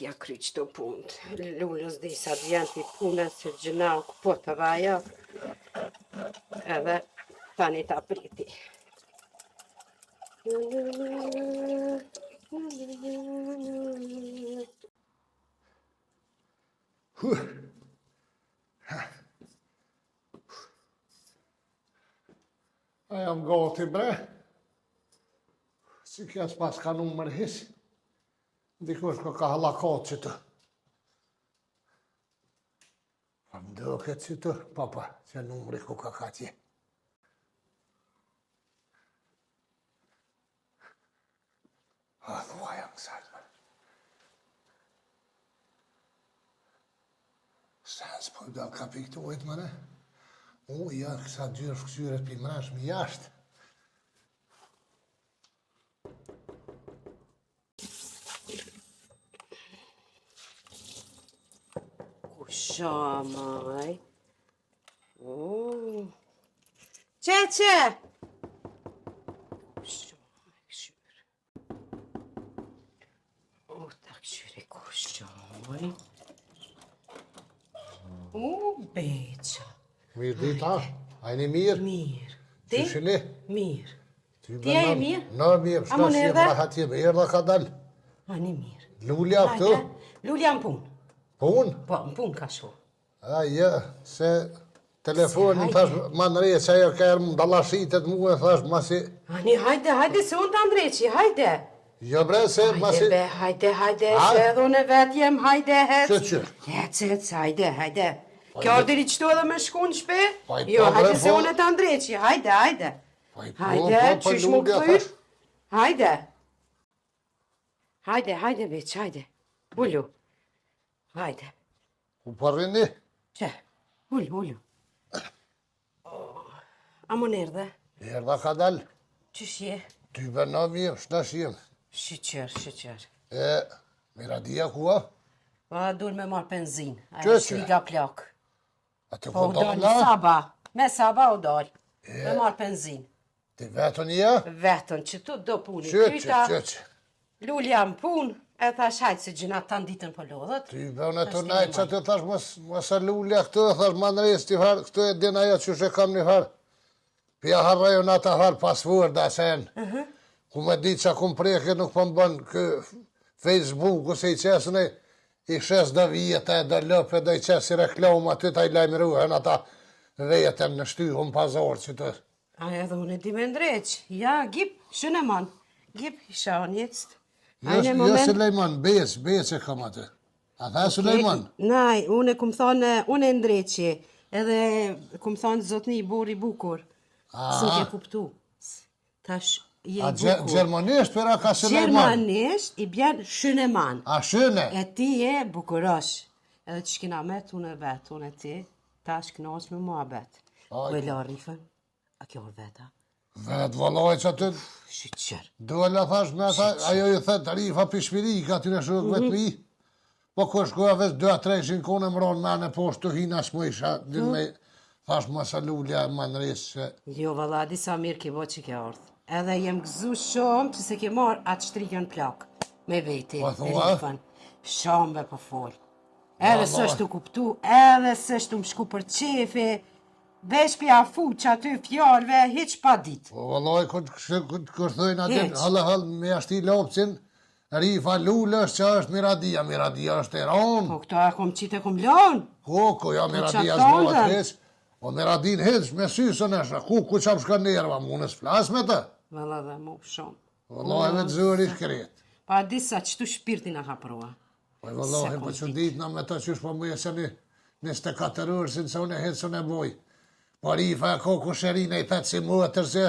t'ja kry qëto punët. Lullës di sa t'vjen t'i punët, se gjëna u këpot edhe ajo. Edhe tani ta priti. A jam gati bre. Si kja s'pas ka numër his. Dikush ka halakat që të. Pa mdoket që të, papa, që numëri ku ka tje. A thua jam kësaj. Sens po da ka piktojt më ne. O, ja, kësa gjyrë fëksyre për mrash më jashtë. Shamaj. Qeqe! Shamaj, këshyre. Ta këshyre ku shamaj. Beqa. Mirë dita, ajni mirë? Mirë. Ti? Qëshini? Mirë. Ti e mirë? Në mirë, shta si e mrahat jem, erda ka dal. Ani mirë. Lulja këtu? Lulja në punë. Punë? Po, në punë ka shu. Ja, se telefonin thash ma nëre që ajo ka erë më dalashitet mu e thash masi... Ani, hajde, se unë të andreqi, hajde. Jo bre, se masi... Hajde, se edhe unë vet jem, hajde, hec. Që? Hajde. Kjo ordiri qëto edhe me shku në shpe? Jo, hajde se unë të andreqi, hajde. Hajde, qysh mu këthyr? Hajde. Hajde, veç, hajde. Ullu. Hajde. Ku përrini? Që? Ullu. A më nërde? Erda ka dal. Qysh je? Ty bërna mirë, shtash jem. Shqyqer. Miradia kua? Pa, dur me marrë benzin. Që? Shliga plak. Atë Po, ku u dalë dolla? me saba u dalë. Me marrë benzin. Ti vetën ja? Vetën, që tu do puni. Që. Lulja më punë, e thash hajtë se gjina tanë ditën për lodhët. Ty bënë të najtë që të thash mos e lulja këtu, thash ma nëres t'i farë, këtu e din ajo që shë kam një farë. Pja harrajo në ata farë pasvur da sen. Ku me di që akum preke nuk po më bënë kë Facebook, ose i qesën i shes do vjetë, do lëpe, do i qesë i reklamë aty ta i lajmëruhen ata vetën në shtyhën pazorë që të... A edhe unë e di me ndreq. Ja, gip, shënë e man. Gip, isha njëtst. Jo Sulejman, Bec e kam atë. A tha Sulejman? Naj, unë e këmë thonë, unë e ndreqi. Edhe këmë thonë zotni i buri bukur. Së ke kuptu. Tash, je i bukur. A gjermanisht për a ka Sulejman? Gjermanisht i bjen shëneman. A shëne? E ti je bukurosh. Edhe që shkina met, unë e vetë, unë e ti, tash kënosh me mua bet. Ku e la rifën? A kjo orë veta? Vetë valoj që aty... Shqyqer. Dole thash me ata, ajo i thëtë rifa pishmiri, ka ty në shukë vetë mi. Po ku shkoja vetë 2-3 kone më ronë me në poshtë të hina s'mu isha, din me thash ma sa lulja ma në resë që... Jo, valla, disa mirë ki bo që ke ardhë. Edhe jem gëzu shumë që se ke marrë atë shtrikën plak. Me veti, rifën. Shumë be për folë. Edhe së është të kuptu, edhe së është të më shku për qefi. Vesh pja fu që aty fjallëve, hiq pa ditë. Po, vallaj, kërthojnë atin, halë me ashti lopcin, rifa lullë është që është Miradia është e ronë. Po, këto e kom qitë e kom lonë. Ko, ja, Miradia zbohat heq. Po, Miradin heq, me sysën është, ku qam shka nerva, mu në s'flas me të. Valla dhe mu shumë. Vallaj, me të zëri shkret. Pa disa që tu shpirtin a ka prova. Po, vallaj, po që ditë na me të qysh po mu jesë një 24 orë, si nëse unë e heq së në boj. Po rifa e ko kusherine i thetë si mëtër se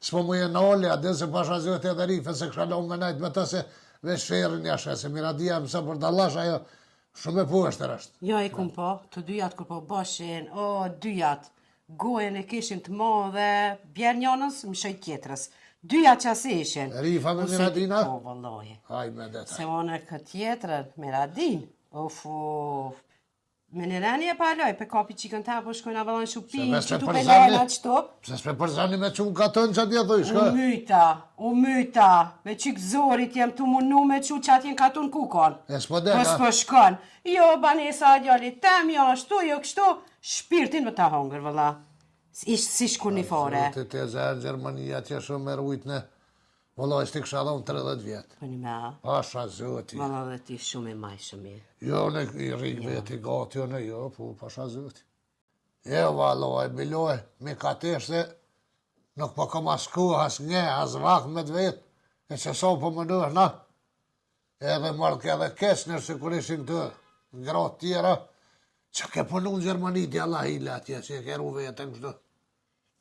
s'po mu jenë ole, a dhe se pasha zëtë edhe rifa se kësha lonë me najtë me të se vesh shërën jashe, se Miradia mësa për dallash ajo shumë e poshtër është. Jo, i kum po, të dyjat kur po boshin, dyjat, gojen e kishin të modhe, bjerë njënës, më shoj tjetërës. Dyjat që asë ishin. Rifa me Miradina? Po, vëllohi. Haj me deta. Se one këtë tjetërën, Miradin, Me në rani e paloj, pe kapi qikën ta, po shkojnë avalon shupi, Se që tu për pe zani- lojnë atë shto. Pse s'pe përzani me qunë katën që atje thuj, shka? U myta, me qik zorit jem tu munu me qu që atjen katun kukon. E s'po Po deka? s'po shkon. Jo, banesa djali tem, jo, ashtu, jo, kështu. Shpirtin më ta hongër, vëlla. Si shkur një fore. Zotit e zërë Gjermania që shumë me rujtëne. Vëllaj, s'ti kësha dhonë 30 vjetë. Po një me a. Pasha zoti. Vëlla dhe ti shumë i majshëm i. Jo, në i rikë veti gati, jo, në jo, po, pasha zoti. Jo, vallaj, biloj, mi ka se nuk po kam as ku, as nge, as vak me të vetë, e që so po më nërë, na. Edhe mërë ke edhe kesner se kur ishin të gratë tjera, që ke punu në Gjermani, di Allah hile atje, që e keru vetën kështu.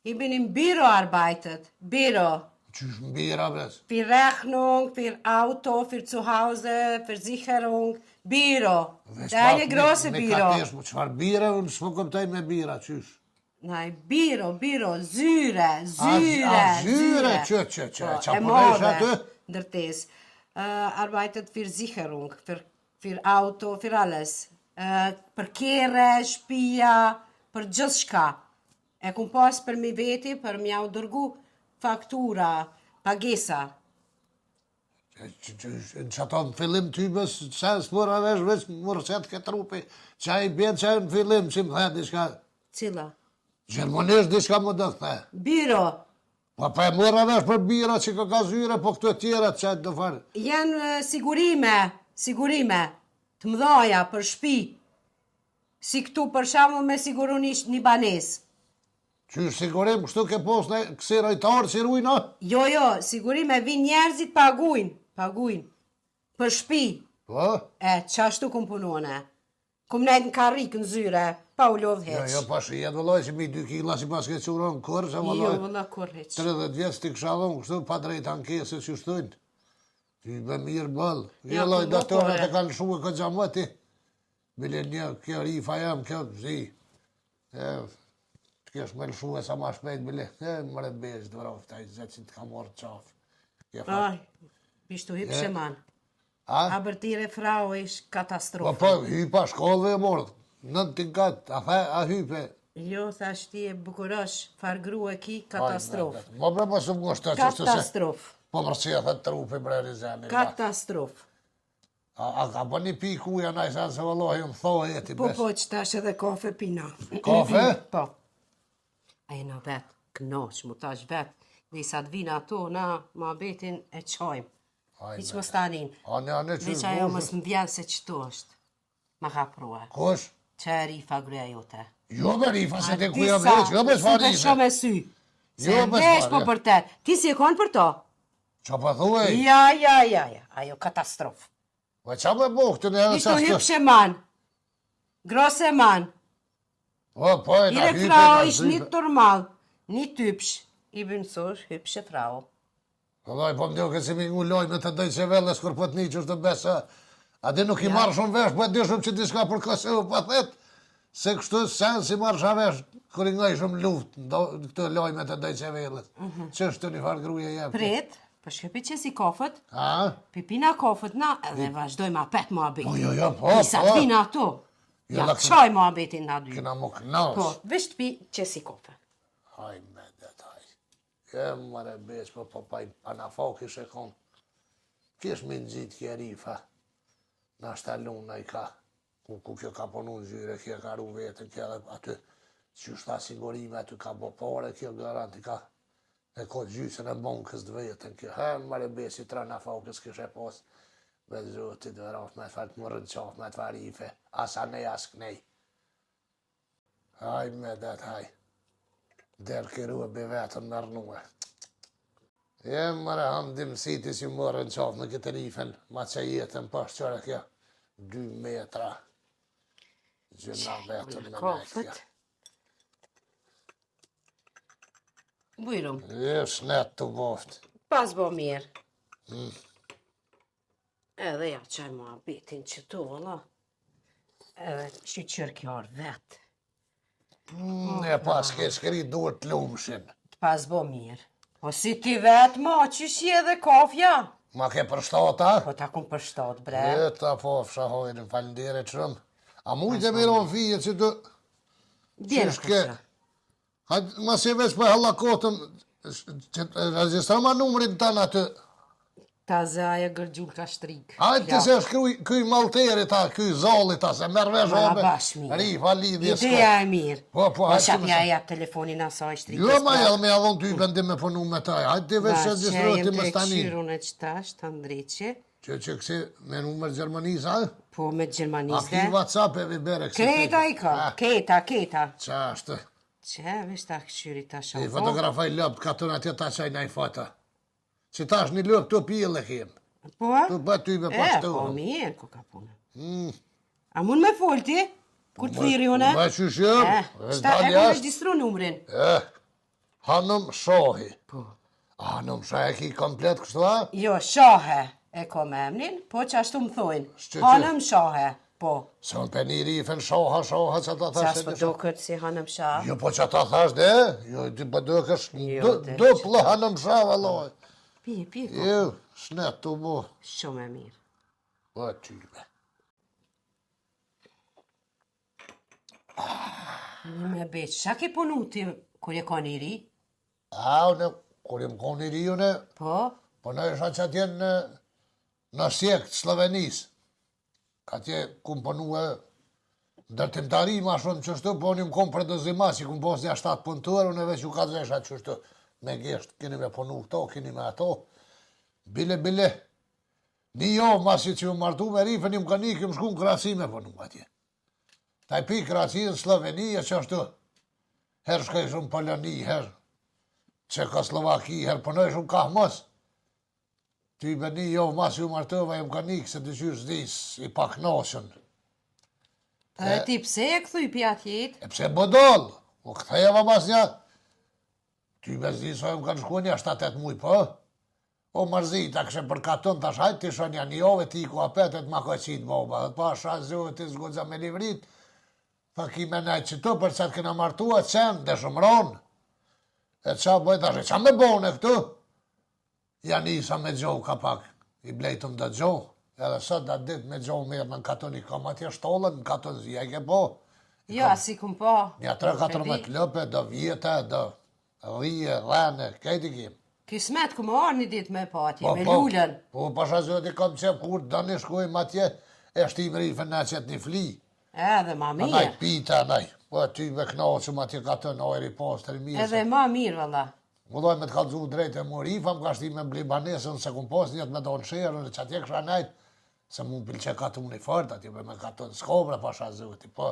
I bin biro arbeitet, biro. Qysh mbira, bes. Für Rechnung, für Auto, für zu Hause, für Sicherung, Biro. Deine große Biro. Qfar bira, unë s'po këptaj me bira, qysh. Nein, Biro, Syre, Syre, që, qa punajsh aty? Ndërtes. Arbeitet für Sicherung, für Auto, für alles. Për kere, shpia, për gjithçka. E kum pas për mi veti, për mi au dërgu faktura, pagesa. Në që ato në fillim ty bës, që s'mura vesh veç mërëset këtë trupi, që i bjenë që në fillim, që më dhe diska, Cila? Gjermanisht diska më dhe këtë. Biro. Pa e mura vesh për bira që ka zyre, po këtu e tjera që do farë. Janë sigurime, të mdhaja për shpi. Si këtu për shamu me sigurunisht një banes. Qysh sigurim, kështu ke pos në kësi rajtarë që rujna? Jo, sigurime, vin njerëzit pagujnë. Për shpi. Po? Qashtu kum punone. Kum nejt në karrik në zyre, pa u lodh heq. Jo, pa shi, jetë vëllaj që mi 2 kila si pas ke qura në kërë, që vëllaj. Jo, vëlla kur heq. 30 vjetë t'i kësha dhëmë, kështu pa drejt ankesë që shtojnë. Ty be mirë bëllë. Ja, Jo, loj, po, doktorët po, e kanë shumë këtë gjamëti. Bile një, kjo rifa jam, kjo zi. Të kesh me lëshu e sa ma shpejt, bile. Mre bezë, dërof, taj zetë që t'ka morë qafë. Aj, bishtu hypshe man. A? A bërtire frau ish Po, katastrofë. po, hypa shkollëve e morë. Nën t'i gatë, a hype. Jo, thash ti e bukurosh, fargru e ki, katastrofë. Mo bre, po shumë ngështë të qështu se. Katastrofë. Po mërësi e thëtë trupi bre rizeni. Katastrofë. A ka po një piku janë a i sanë se vëllohi më thoi e ti Po, bes. që tash edhe kafe pina. Kafe? Po. A e na vetë, knoq, mu tash vetë, dhe i sa të vina ato, na ma betin e qojmë. Hiq më stanin. Ane Dhe që që ajo mës më vjen se qëto është. Ma ka prua. Kush? Që e rifa gruja jote. Jo me rifa se te ku jam veç, jo me s'far rifa. Shumë e sy. Se Jo, me vesh s'far, po ja. për te. Ti si e konë për to? Qa pa thuaj? Ja. Ajo katastrofë. Po qa me bo këtë në edhe Ishtu qashtu? hypshe man. Grose man. Po e na Ire hype. frau ish një turmal. Një typsh. I bënësosh hypshe frau. Vëllaj, po më dio këtë si mi ngu loj me të dojtë që velles kur po të një që është të besa. A di nuk i marrë shumë vesh, po e di shumë që diska për klaseu pa thet. Se kështu sen si marrë shumë vesh, kur i nga i shumë luft, këtë loj me të dojtë që velles. Që është të një farë gruje jepë. Prit, për shkepi që si kofët, A? pipina kofët na, edhe vazhdoj ma pet mua Po, betin. jo, po. Nisa të vina ato. Jo, Ja, la- qaj mua betin na dy. Kina më knash. Po, vesh të pi që si kofe. Haj me detaj. E mare besh, po pa i panafok ishe kon. Kish me nëzit kje rifa. Na shtalun na i ka. Ku kjo ka punu në zyre, kjo ka ru vetën, kjo edhe aty. Që shta sigurime, aty ka bo pare, kjo garanti ka. E ko gjysën e bankës të vetën, kjo. He mare besh i tra na fokës kishe pos. Me zotit dhe raf me të farë të më rëndqaf, me të farë ife. Asa nej, as knej. Haj me detaj. Derë këru e be vetën në rënue. Mare hamdim siti si morë në qafë në këtë rifen, ma që jetën pas qëre kja, 2 metra. Gjëna vetën me Kofët. nekja. Bujrum, Shnet të boft. pas bo mirë. Edhe ja qaj mua betin që tu, vëlla. Edhe që qërkjar vetë. E pas ke shkri duhet të lumshin. Pas bo mirë. Po si ti vetë, ma, që shi edhe kofja? Ma ke për shtata? Po ta kum për shtatë, bre. Ta po fshahojnë, falenderit shumë. A mujtë e miron fije që të... Djerë Qishke... Hajtë, ma si veç për hallakotën, që regjistrar ma numrin tanë atë. Ta zaja gërgjull ka shtrik. Hajtë të se shkruj, këj malteri ta, këj zolli ta, se merë vesh Mara bashmi. rifa lidhje s'ka. Ideja e mirë. Po, hajtë Shapja e jap telefonin asaj shtrikës. Jo, ma edhe me adhon ty vendim me punu me taj, hajtë të veç registroti me stanin. Këshyrun e qëtash, të ndreqe. Që kësi me numër Gjermanisa, Po me a Gjermaniste. ki WhatsApp e vibere kësi. Keta i ka, keta. Qa është? Që, vesh ta këshyri ta I shafo. fotografaj lëpt, ka tënë atje ta qaj naj fota. Që ta është një lëpt të pjellë e kem. Po? Tu bët ty me pashtu. Po mirë, ku ka punë. A mund me folti? Kur të thiri une? Ma që shëm, Shta e ku regjistru numrin. Hanëm Shohi. Po. Hanëm Shohi e ki komplet kështu a? Jo, Shahe e kom emnin, po që ashtu më thojnë. Shqe- Hanëm Shahe, po. Se unë për një rifën Shoha, që ta Qa thash s'po do këtë si Hanëm Shahe? Jo, po që ta thash dhe, jo, ty për do kësh, Jo, dhe, do plë Hanëm Shoha, valloj. Pi, ko. Jo, shnet të mu. Shumë e mirë. Po, tybe. Në me beq, qa ke punu ti kur je ka një ri? Unë, kur jem ko një ri, unë, Po? po në isha që atje në sjekt Slovenis. Ka tje kum punu e ndërtimtari ma shumë qështu, po unë kom predozima, si kum pos një 7 puntuar, unë veç u ka zesha qështu. Me gesht, keni me punu këto, keni me ato. Bile. Një jo, masi që më martu me rifën, një më ka një, këmë shku në Krasi me punu atje. Ta i pi Krasi në Sloveni, e qështu. Her shkaj shumë Poloni, her Čekoslovaki, her punoj shumë kahmos. Ty be një jo, masi u martova, jem ka një, se të qysh dis, i pak nosën. Dhe ti pse e këthuj pi atjet? E pse bodol? U këthejeva mas një, ty be zdi, so jem kanë shku një 7-8 muj, po? O mërzit, a kështë për katon të shajt, ti shonja një ove, ti ku apetet ma ko qitë boba, dhe pa shazhë, ti zgodza me livrit, pa ki me najtë që tu, për që të këna martua, qenë, dhe shumron. E qa bëjt ashe, qa me bone këtu? Janë isa me gjohë ka pak, i blejtëm dhe gjohë, edhe sot dhe dit me gjohë mirë në katon i kam atje shtollën, në katon zi, e ke po. Jo, si kum po. Një 3-14 lëpe, do vjetë, do rije, rene, kejti kim. Kismet ku më arë një dit me po atje, me lullën. Po, pasha zoti kam qep kur do një shkojmë atje, e shtim rifën në qëtë një fli. Edhe ma Anaj mirë. pita, anaj. Po, ty me knoqëm atje ka të nëjri postër i mirë. Edhe ma mirë, valla. Më dojnë me të kalëzu drejtë e mu rifa, më ka shtim me blibanesën, se kum post njët me donë shërën, që atje kësha najtë, se mu pilqe ka të unë i fort, atje me ka të në skobra, pasha zoti, po,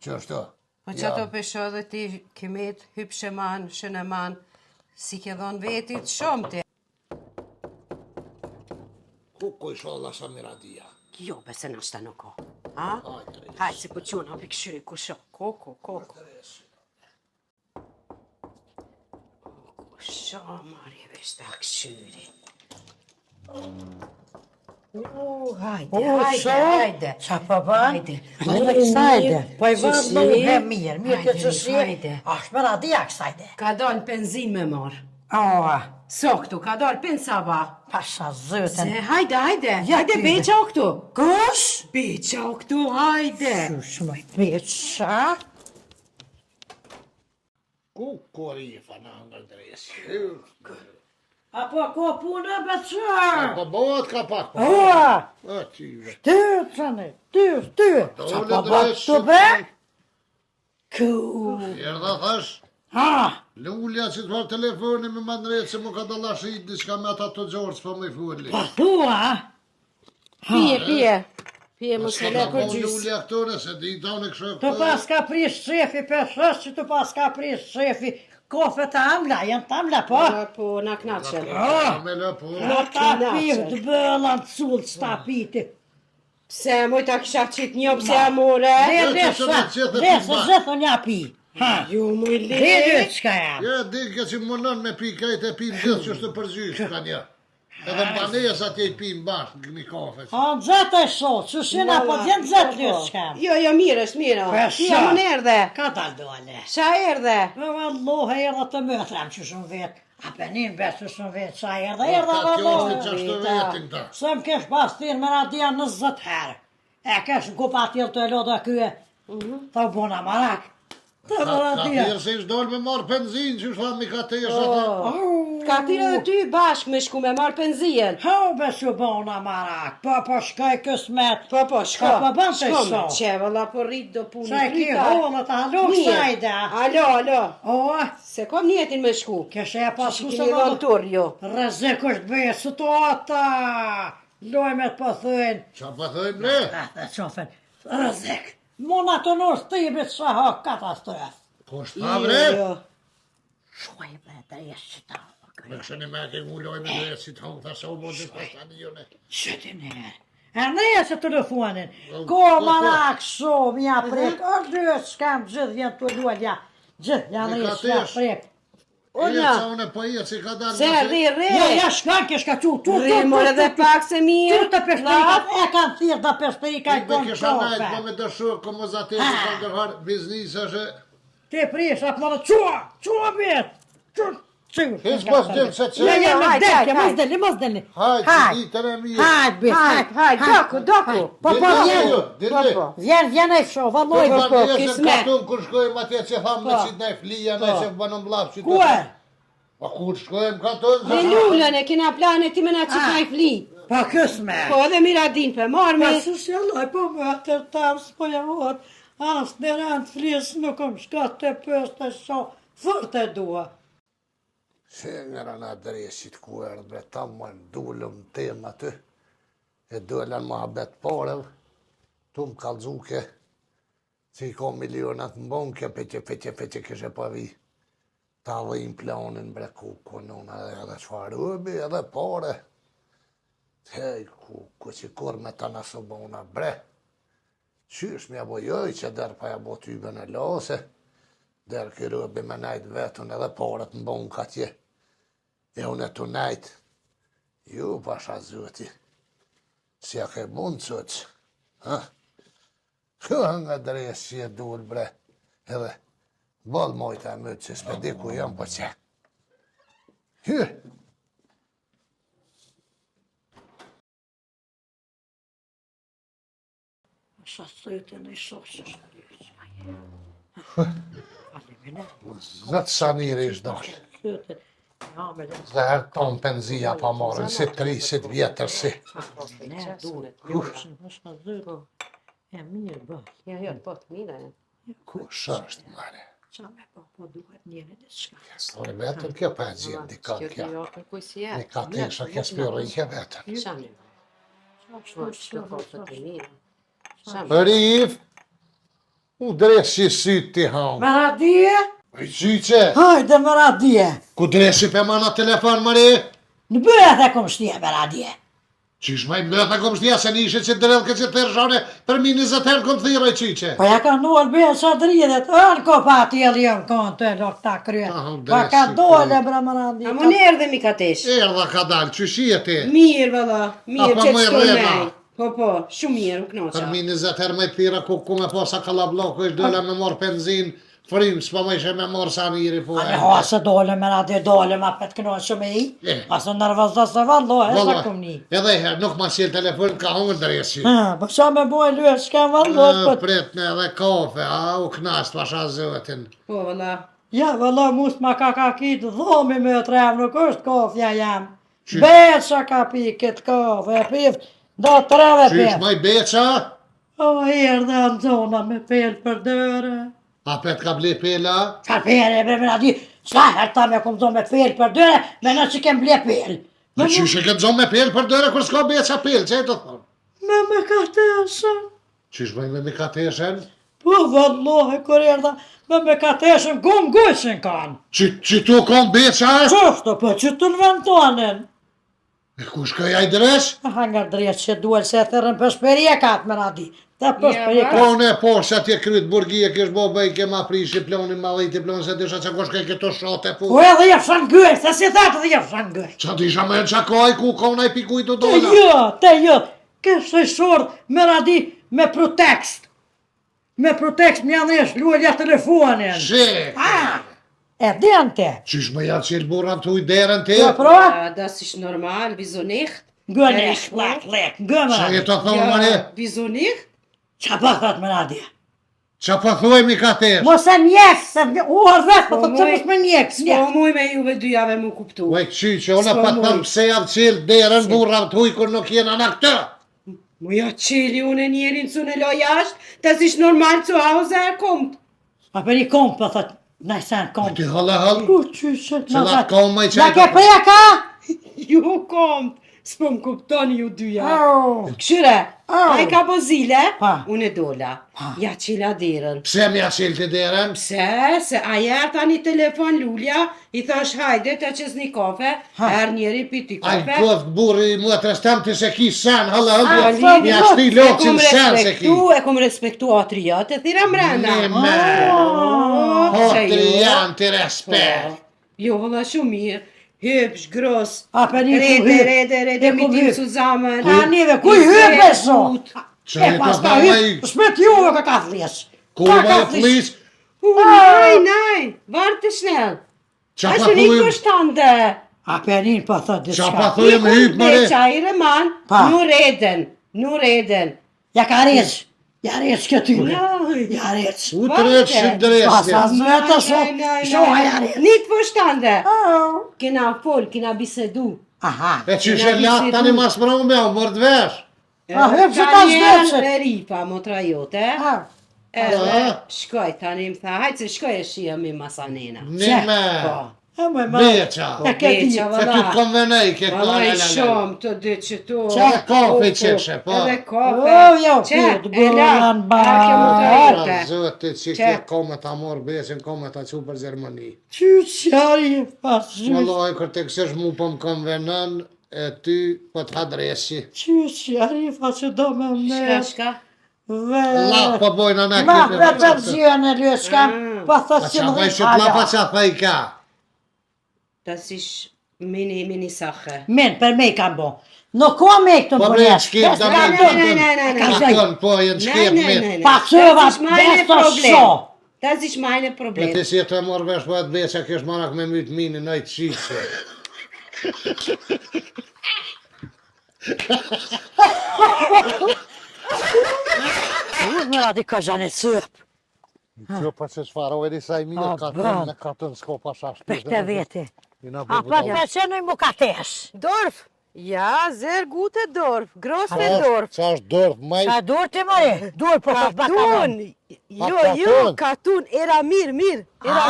që është të. Po që ato pesho dhe ti kimet, hyp shëman, shëneman, si ke dhonë vetit, shumë ti. Ku i sholla sa miradia? Jo, bese në ashta nuk ko. Ha? Hajtë, se po qënë, hapi këshyri, ku shok. Ko. Ku shok, marje vesh ta këshyri. Hajde. Qa po bën? Hajde. Kësajde. Po i vëmë Qësi? më uhe mirë të qësi. Hajde. Ashtë më radia kësajde. Ka dalë benzin me marë. Oa, So këtu, ka dalë pen saba. pasha zëtën. Se, hajde, Ja, hajde ty, beqa o këtu. Kush? Beqa o këtu, hajde. Shush më i beqa. Ku rifa në angër dresë? Apo ko punë beqër? Po bëhet ka pak, po. Oa, A, tyve. tyrë, tyrë. Qa po bën të be? Ku? Erdha thash, Ha, lullja që të marrë telefoni me më ndrejtë se më ka dalashit diçka me ata të gjorë s'po më i fulli. po thua? Pije. Pije më se le Ka për po gjysë. lullja këtore se di tonë kështë Të pas ka prish shefi peshës që të pas ka prish shefi kofe të amla, janë të amla, po? Po, na knaqen. Me lë po. Në ta pivë të bëllan të sullë të sta piti. Pse, moj ta kisha qitë një pse amore. Desë zëthë një pi. Ha, Ju moj dhe dy le. qka janë. Ja, dinke që më nën me pi krejt e pi në gjithë që është të përgjysh ka një. Edhe më banes atje i pi në bashkë një kafe. Ha, në zetë e sot, që shina po t'jenë zetë lësë qka janë. Jo, mirë është, mirë. Pesha. Pija më erdhe. Ka dal dole. Qa erdhe? Në vallohe erdhe të mëtram që shumë vetë. Apenin besë që shumë vetë, qa erdhe Kjo është vallohe. qashtu vetin ta. Se më kesh pas tirë me radia 20 herë. E kesh gopa tjel të e loda kye. Ta bona marak. Të Ka maradia. tjerë se ishdol me marë benzin, që shla mi ka tesh ata. Ka tira dhe ty bashk me shku me marë penzijen. Ha be që bona marak. Po shkaj kësmet. Po, shko. Po ban të Shko, shko. Qe, valla, po rrit do punë. Sa e ki hollët, alo kësajda. Alo. O, Se kom njetin me shku. keshe e pasku Kini se dhonë tur, jo. Rëzik është bëjë situata. Lojmet po thëjnë. Qa pa thëjmë ne? Dhe qofen, rëzik. Mona të nërës të jibit sa ha katastrofë. Po shta bre? Shuaj bre të jesë që ta. Me këshën e me ke ngulloj me dhe si të hongë, thasë o bodë të tani jone. Qëti nërë. E në jesë telefonin. Ko marak shumë, ja prek. O dy s'kam gjithë vjen të lualja. Gjithë janë Me ka jesë ja tesh. prek. Unë sa unë po i si ka dalë. Se rri. Ja shkan ke shka tu. Rri, more dhe pak se mirë. Tu të peshterikat e kanë thirë dhe peshterika i Me konë kisha najtë, po qofe. me dëshurë, komozateri, ka ndërharë biznis është. Te prish, atë më dhe qua bet. Hes pas gjithë se që. Ja, mos hajde, delni, mos delni. Hajtë, ditën e mirë. Hajde, bet, Hajde, doku. Po, Dili. vjen e fsho, valloj, Po, po, po, kismet. Katun kur shkojmë atje që thamë me qitë nej flija, nej që banon blapë që ku e? Pa kur shkojmë katun, Me lullën e kina plane ti me na qitë na i fli. Pa kësme. Po edhe Miradin për marrë me. Pa socialoj, po më atër tam, s'po javot. As në rand flis, nuk kom shkat të pës të sho, fërt e dua. Se nga rana dresit ku erë, bre, ta më ndullëm tem aty, e dollan më habet parev, tu më kalzuke, që i ka milionat në bonke, peqe kështë pa vi. Ta dhejmë planin, bre, ku konona edhe qfar ubi, edhe pare. Hej, ku që kur me ta nësë bona, bre. Qysh me bojoj që der pa ja bo tyben e lase, der kërë ubi me najt vetën edhe paret në bonka tje. E unë e të najt, ju pasha zëti, si a ke mund qëq, ha? Këha nga dresë që e dull, bre, edhe bol mojta e mëtë që s'pe di ku jam po që. Hyë! Sa sëjtë në i shosë Zëtë saniri ishtë doshë. Dhe herë tonë penzia pa marrën, si 30 vjetër si. E mirë bë. Jo, po të mire. Kush është, mare? Qa me po duhet njëri dhe shka. Së vetëm kjo pa e gjithë dika kja. Një ka tesha kja spjorë i kja vetëm. Shani. Shko po të mire. Rif, u dresi sytë ti hangë. Me radije? I qyqe, Hajde me radije. ku dresi pe mana telefon, mare? Në bëhet e kom shtje me radije. Qish ma i mbëta kom shtia se një ishe që drellë këtë që të rëshane për mi 20 herë kom thira i qyqe. Po ja ka nuar bëhet sa dridhet, në ko pa ati e lion konë të e lok ta kryen. Pa ka dole bre me radije. A më nërë dhe mi ka tesh. Erdha ka dalë, qyshi e ti? Mirë, valla. Mirë, Apo që më të shkoj rreda. me. Po, shumë mirë, u knoqa. Për mi 20 herë me thira ku me posa kalabloku ishtë dole me morë benzin, frimë, s'pa më ishe me morë saniri po A me hase dole me radije dole ma pet kënonë shumë i. Asë nërvazda se vallohet, sa kom një. Edhe herë, nuk ma sjell telefon, ka hongë dresi. Po qa me bojë lyë, s'ka vallohet, po Pret me edhe kafe, a u knasht pasha zëtin. Po, valla. ja, valla, mus ma ka kitë dhomi me trem, nuk është kofja jam. Betë që ka pi këtë kafe, e pift, do 3 dhe Qysh 5. maj beqa? O, herë dhe në zona me pelë për dërë. A pet ka ble pela? Ka pelë, e bre, me radi, s'ka herë ta me kom zonë me pelë për dërë, me në që kem ble pelë. Me qysh e këtë zonë me pel për dëre, kur s'ka beqa pel, që e të thonë? Me ka tesën. Qysh maj me kateshen? Po, vallohi, kur erdha, me ka tesën, gom gujsën kanë. Që tu kom beqa? Qështë, po, që të në vend tonin. E kush ka jaj dres? Aha nga drejtë që duhet se thërën për shperje katë me radi. Ta për shperje Po katë. ne por që atje kryt burgije kish bo bëj ke ma prishi plonin ma dhejti plonin se disha që kosh ke këto shote Po po. edhe jef shanë gërë, se si thatë dhe jef shanë gërë. Qa disha me qa kaj ku kona i pikuj të Te dola? jo, kështë e shorë me radi me protekst. Me protekst më janë esh luelja telefonin. She, E dente. qysh me janë qilë burra të uj derën ti? Jo, pro? Das ist normal, wieso nicht? Gënë e shlak, lek, gënë Qa radi. e të thonë mare? Wieso nicht? Qa po thot më Nadia? Qa po thuaj mi ka tesh? Mos e njek, se u arvet, po thot që mos me njek. S'po muj me juve dyjave mu kuptu. Uaj qyqe, ona S'po pa muj. thëm pse jam qilë derën burra të huj kur nuk jena në këtë. Mu ja qili unë njerin cu në lo jashtë, tas ish normal cu hauze e komt. A për i kom, po thot, najsen kom. Ti hëllë hëllë? Ku qyshet, Që la kom ma i Na ke qajtë? përja ka? Ju komt, s'po më kuptoni ju dyja. Au. Këshyre, Au. a i ka po zile, Pa. unë e dola. Ja qila derën. Pse mi a qilë të derën? Pse, se a jerë tani telefon Lulja, i thash hajde të qës një kafe, erë njeri piti Aj kafe. koft burri mua të restem të se ki sen, hëllë hëllë, Ali, mi a shti E loqin kum sen se ki. e kum respektu atriot e thira mrena. Ne me, hotri janë të respekt. Jo, vëlla shumë mirë. Hypsh, gros, A për i ku rete, hyp. rete, E ku mi tim hyp. su zamën. A nive, ku i hype so? Që i pas të ka bëma i, hyp, shmet juve ka ka thlies. ku ma e flis, Naj, varë të shnel. qa A pa që një thujmë, kështande. A perin po thot qa diçka. pa thujmë hyp më re. Qa i reman, Pa. nu reden. Ja ka req. Ja req këty. Naj. Ja req. U të reqë shqip Pas dresje. as mëta so. Shoha ja req. Një të fështande. Kena fol, kena bisedu. Aha. E që shë latë tani mas më me, u mërë dvesh. A hyp që ta zhveqet. E ripa, motra jote. Edhe shkoj, tani më tha, hajtë se shkoj e shia mi masanena. Ne me, Po. E më ma. beqa. E ke di. Beqa, Se ty të konvenej, ke Valla i kone shumë të dy që tu. Qa kafe qeshe, po. Edhe kafe. O, jo, Qe, pyet, e gurran la, ba. a ke motra jote. Zotit që Qa? ke kome ta morë besin, kome ta që për Gjermani. Qyqari pas zhveq. Vallaj, kër të kësësh mu po më konvenon, e ty po të hadresi. Qyqari fa që do me me. Shka? La, po bojnë anë Ma, këtë. për pension e lëshkam, po thot Pa që qa më bëj dhish që t'la pa hala. qa tha i ka. Tas ish mini sache. Men, për me i kam bo. Nuk ka me i këtë Po në me përjesh. shkip da ne, me ne, ne, ne, ne, të ne. ton, po jenë shkip me. Pa cëva, Tas ish majnë besto problem. sho. Tas ish majnë Po problem. të si të morë vesh po e të beqa kesh marak me mytë mini në i të qishe. Unë më radi ka zhane cëp. Që pa që shfar, o e disa i A, mirë, katën bran. në katën s'ko pa shashtë. Për këtë veti. Ina A bu pa budal. të që në i mu ka tesh. Dorf. Ja, zer gute dorf. Gros me Qa dorf. është dorf, maj, Qa dur ti mëri? Dur po të baka Katun. dhënë. Jo, jo, katun. Era mirë. Era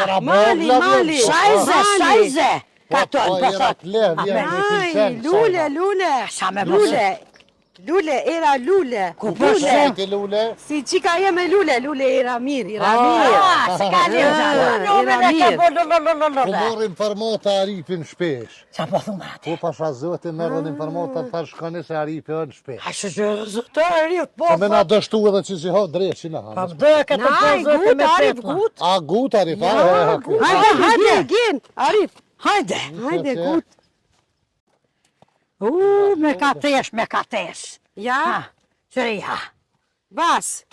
era mirë. Mali, bogla, mali. Shajze, shajze. Ka Po, tonë, po era thot. t'ler, vjen me Aj, pilsen. lule. Sa me Lule. Lule, era lule. Ku Po po se se? ti lule? Si qika jeme lule era mirë. Ah, se ka një zhane. Në me era në ka mirë. bo lulululululul. Po morën farmata arifin shpesh. Qa po thumë ati? Po pasha zote merën informata të shkone se arifi ën shpesh. A që gjë zëtër rrët, po Se me na dështu edhe që si ho dreqin në Pa hanës. më këtë Naj, po zëtë gut, me Arif, petla. gut. A gut arif, a? Hajde, gjen, Arif. Hajde. Hajde, gut. Me ka tesh, me ka tesh. Ja, Ha, qëri ha. bas.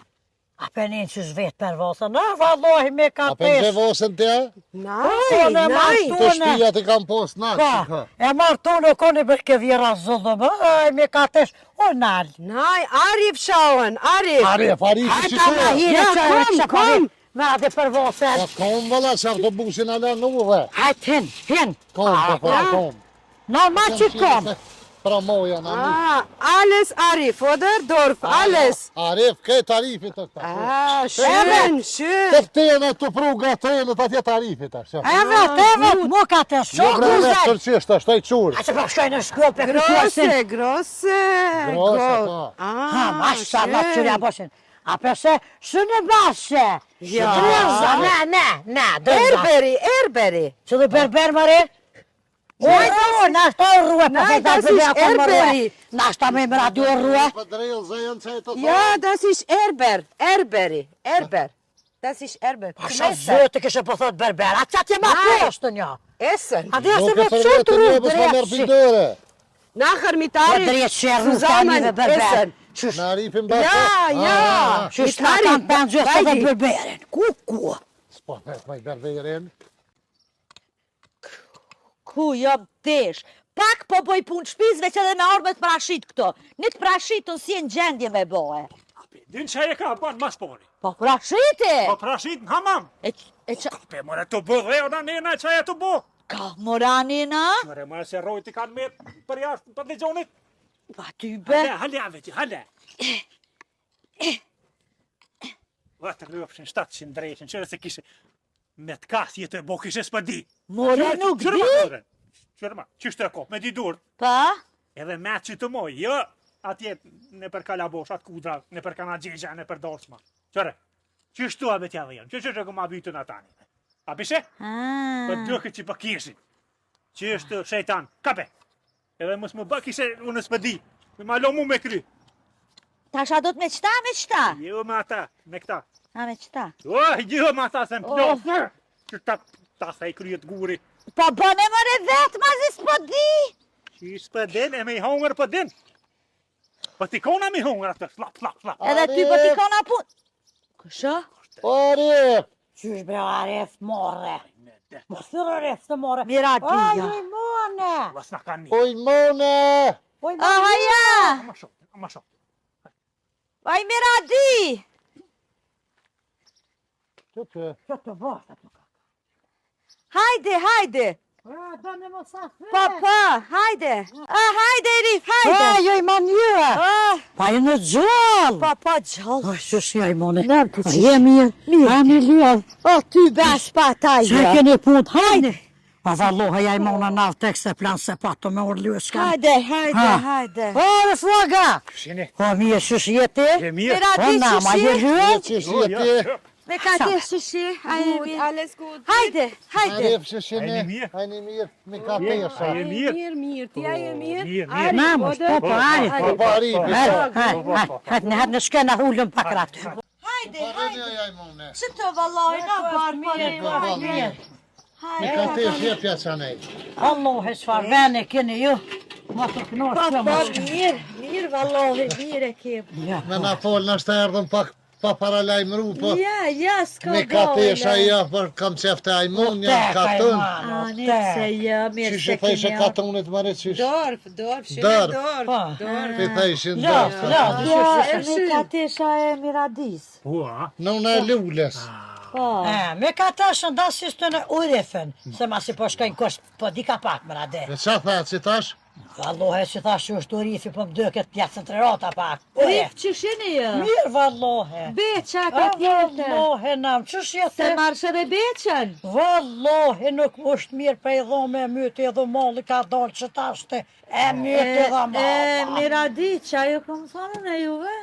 A penin që zvet për vosën, në vallohi me ka A për tesh. gjevosën të ja? Naj, naj. Të shpia të kam post në Ka, e marrë tonë koni për ke vjera zullëm, me ka tesh, o nalë. Naj, Arif shauen, Arif. Arif, arifi Hajta që me të hire Ja, që kom. Me adhe për vosën. Po kom vëlla që autobusin a në nuve. Hajt hin. Kom, po kom. Në ma që kom. Pra moja në një. Alles Arif, oder? Dorf, alles. Arif, këtë arifit të këta. Schön, Të schön. tene të pruga tene të atjet arifit është. Evet, mu ka tesh, Jo shumë greve guzet. tërqisht është, të i qurë. A që po shkoj në shkollë për kërkuasin. Grosse. Grosse, po. Ha, mashallah, qërja boshin. A përse, së në bashe. Ja. Drëza, ne, drëza. Erberi. Që dhe berber më re? Na shta o rruë, për Nein, këtë das të ist bëja për më rruë. Erberi. Na shta me më radio rruë. Po drejlë zë janë që e të Ja, das ist Erberi. Erber. Das ist Erber. Pasha zëtë kështë po thot berber. A qatë jema Nein. poshtë një. Essen. A dhe se Nuk me e pësut përvetë rruë, një, bës më merë pindore. Nachher mit Po Arif. drejtë shërë rruë zusammen tani dhe berber. essen. Qysh, Në arifin bërë. Ja. qysh Mit na Arif, kanë për gjësë dhe Vajdi. berberin. Ku? S'po, me i berberin. Ku jam tesh. Pak po boj punë shpizve që edhe me orë me të prashit këto. Një të prashit të si e në gjendje me bohe. Din që e ka ban mas pari. Po prashiti! Po prashit në hamam. E që... Pe more të bë dhe ona nena që e të bë. Ka moranina? More more se rojti kanë me për jashtë për legjonit. Pa ty be. Hale veti, hale. Va të rrëpshin 700 drejshin, qërë se kishe me të kas jetë e bo kishe s'pa di. More nuk di? Qërë ma, qështë e ko, me di dur. Pa? Edhe me që të moj, jo, atje në për kalabosh, atë kudra, në për kana gjegja, në për dorsma. Qërë, qështu a betja dhe janë, qështë e këma bytën atani. A pishe? Për dëkët që për kishin. Qështë shejtan, kape. Edhe mos më bë kishe unë s'pa di. Ma lo mu me kry. Tasha do të me qta? Jo me ata, me këta. A me qta? Jo me ata se më plosë. Që ta thej kryet guri. Po bëne mëre vetë, ma zi s'po di. Që s'pa din, e me i hongër për din. Po t'i kona me hongër atë, slap. Edhe ty po t'i kona pun. Kësha? Arif! Qysh be Arif more? Mos thyrë Arif të more. Miradia. Oj, mone! Vas na kanë një. Oj, mone! Oj, Aha ja! Ama shumë. Vaj Miradi! Që të? Që të bërë? Hajde! Do në mos a thë. Pa, hajde! Hajde Rif, hajde! Joj ma një! Pa e në gjallë! Pa gjallë. O, shush jaj mone. Nërë të Je mirë. A mi ljuar. O, ty bes pa ta Që jo. keni punë? Hajde! Pa valloha jaj mone në tek se plan se pato me orë lyshka. Hajde. O, në floga! Shini. O, mi e shush jeti? E mirë. Miradi O, na, ma je shushi? lyar? Që shjeti? Me ka të shushi? Alles gut. Hajde. Arif që shini? Hajni mirë. Hajni mirë, me ka pesha. A je mirë? Mir, ti a je mir? Mirë. Na, mos, po, Arif. Po Arif, Hajde në shkena hullën pak ratë. Hajde. Parënja jaj mone. Që të valloj, na barë. Me ka pesha pjasa nej. Allah e shfar vene keni ju. Ma të kënosh që më shkë. Mirë vallohi, mirë e kem. Me na folë në shtë erdhëm pak pa paralajmëru, po Ja, s'ka me ka pesha ja, për kam qefte ajmon, janë katën. Ani se ja, mirë Qyshe se thejshë kemi. katonit mare qysh? Dorf, Dorf. Dorf. Ti thejshin Ja, dorf. Me ka tesha e Miradis. Po, a? Në unë e lulles. Po. Me ka ta shëndasis të në urifen, se ma si po shkojnë kosh, po di ka pak më rade. E qa tha, që tash? Vallohe që thash që është urifi, po më dëket pjasën të rota pak. Rif, që shini jo? Mirë vallohe. Beqa ka tjetë. Vallohe nam, që Se shjetë? marshë dhe beqen. Vallohe nuk është mirë për i dhome e mytë edhe molli ka dalë që tashte e mytë edhe molli. Miradi, që ajo këmë thonë në juve?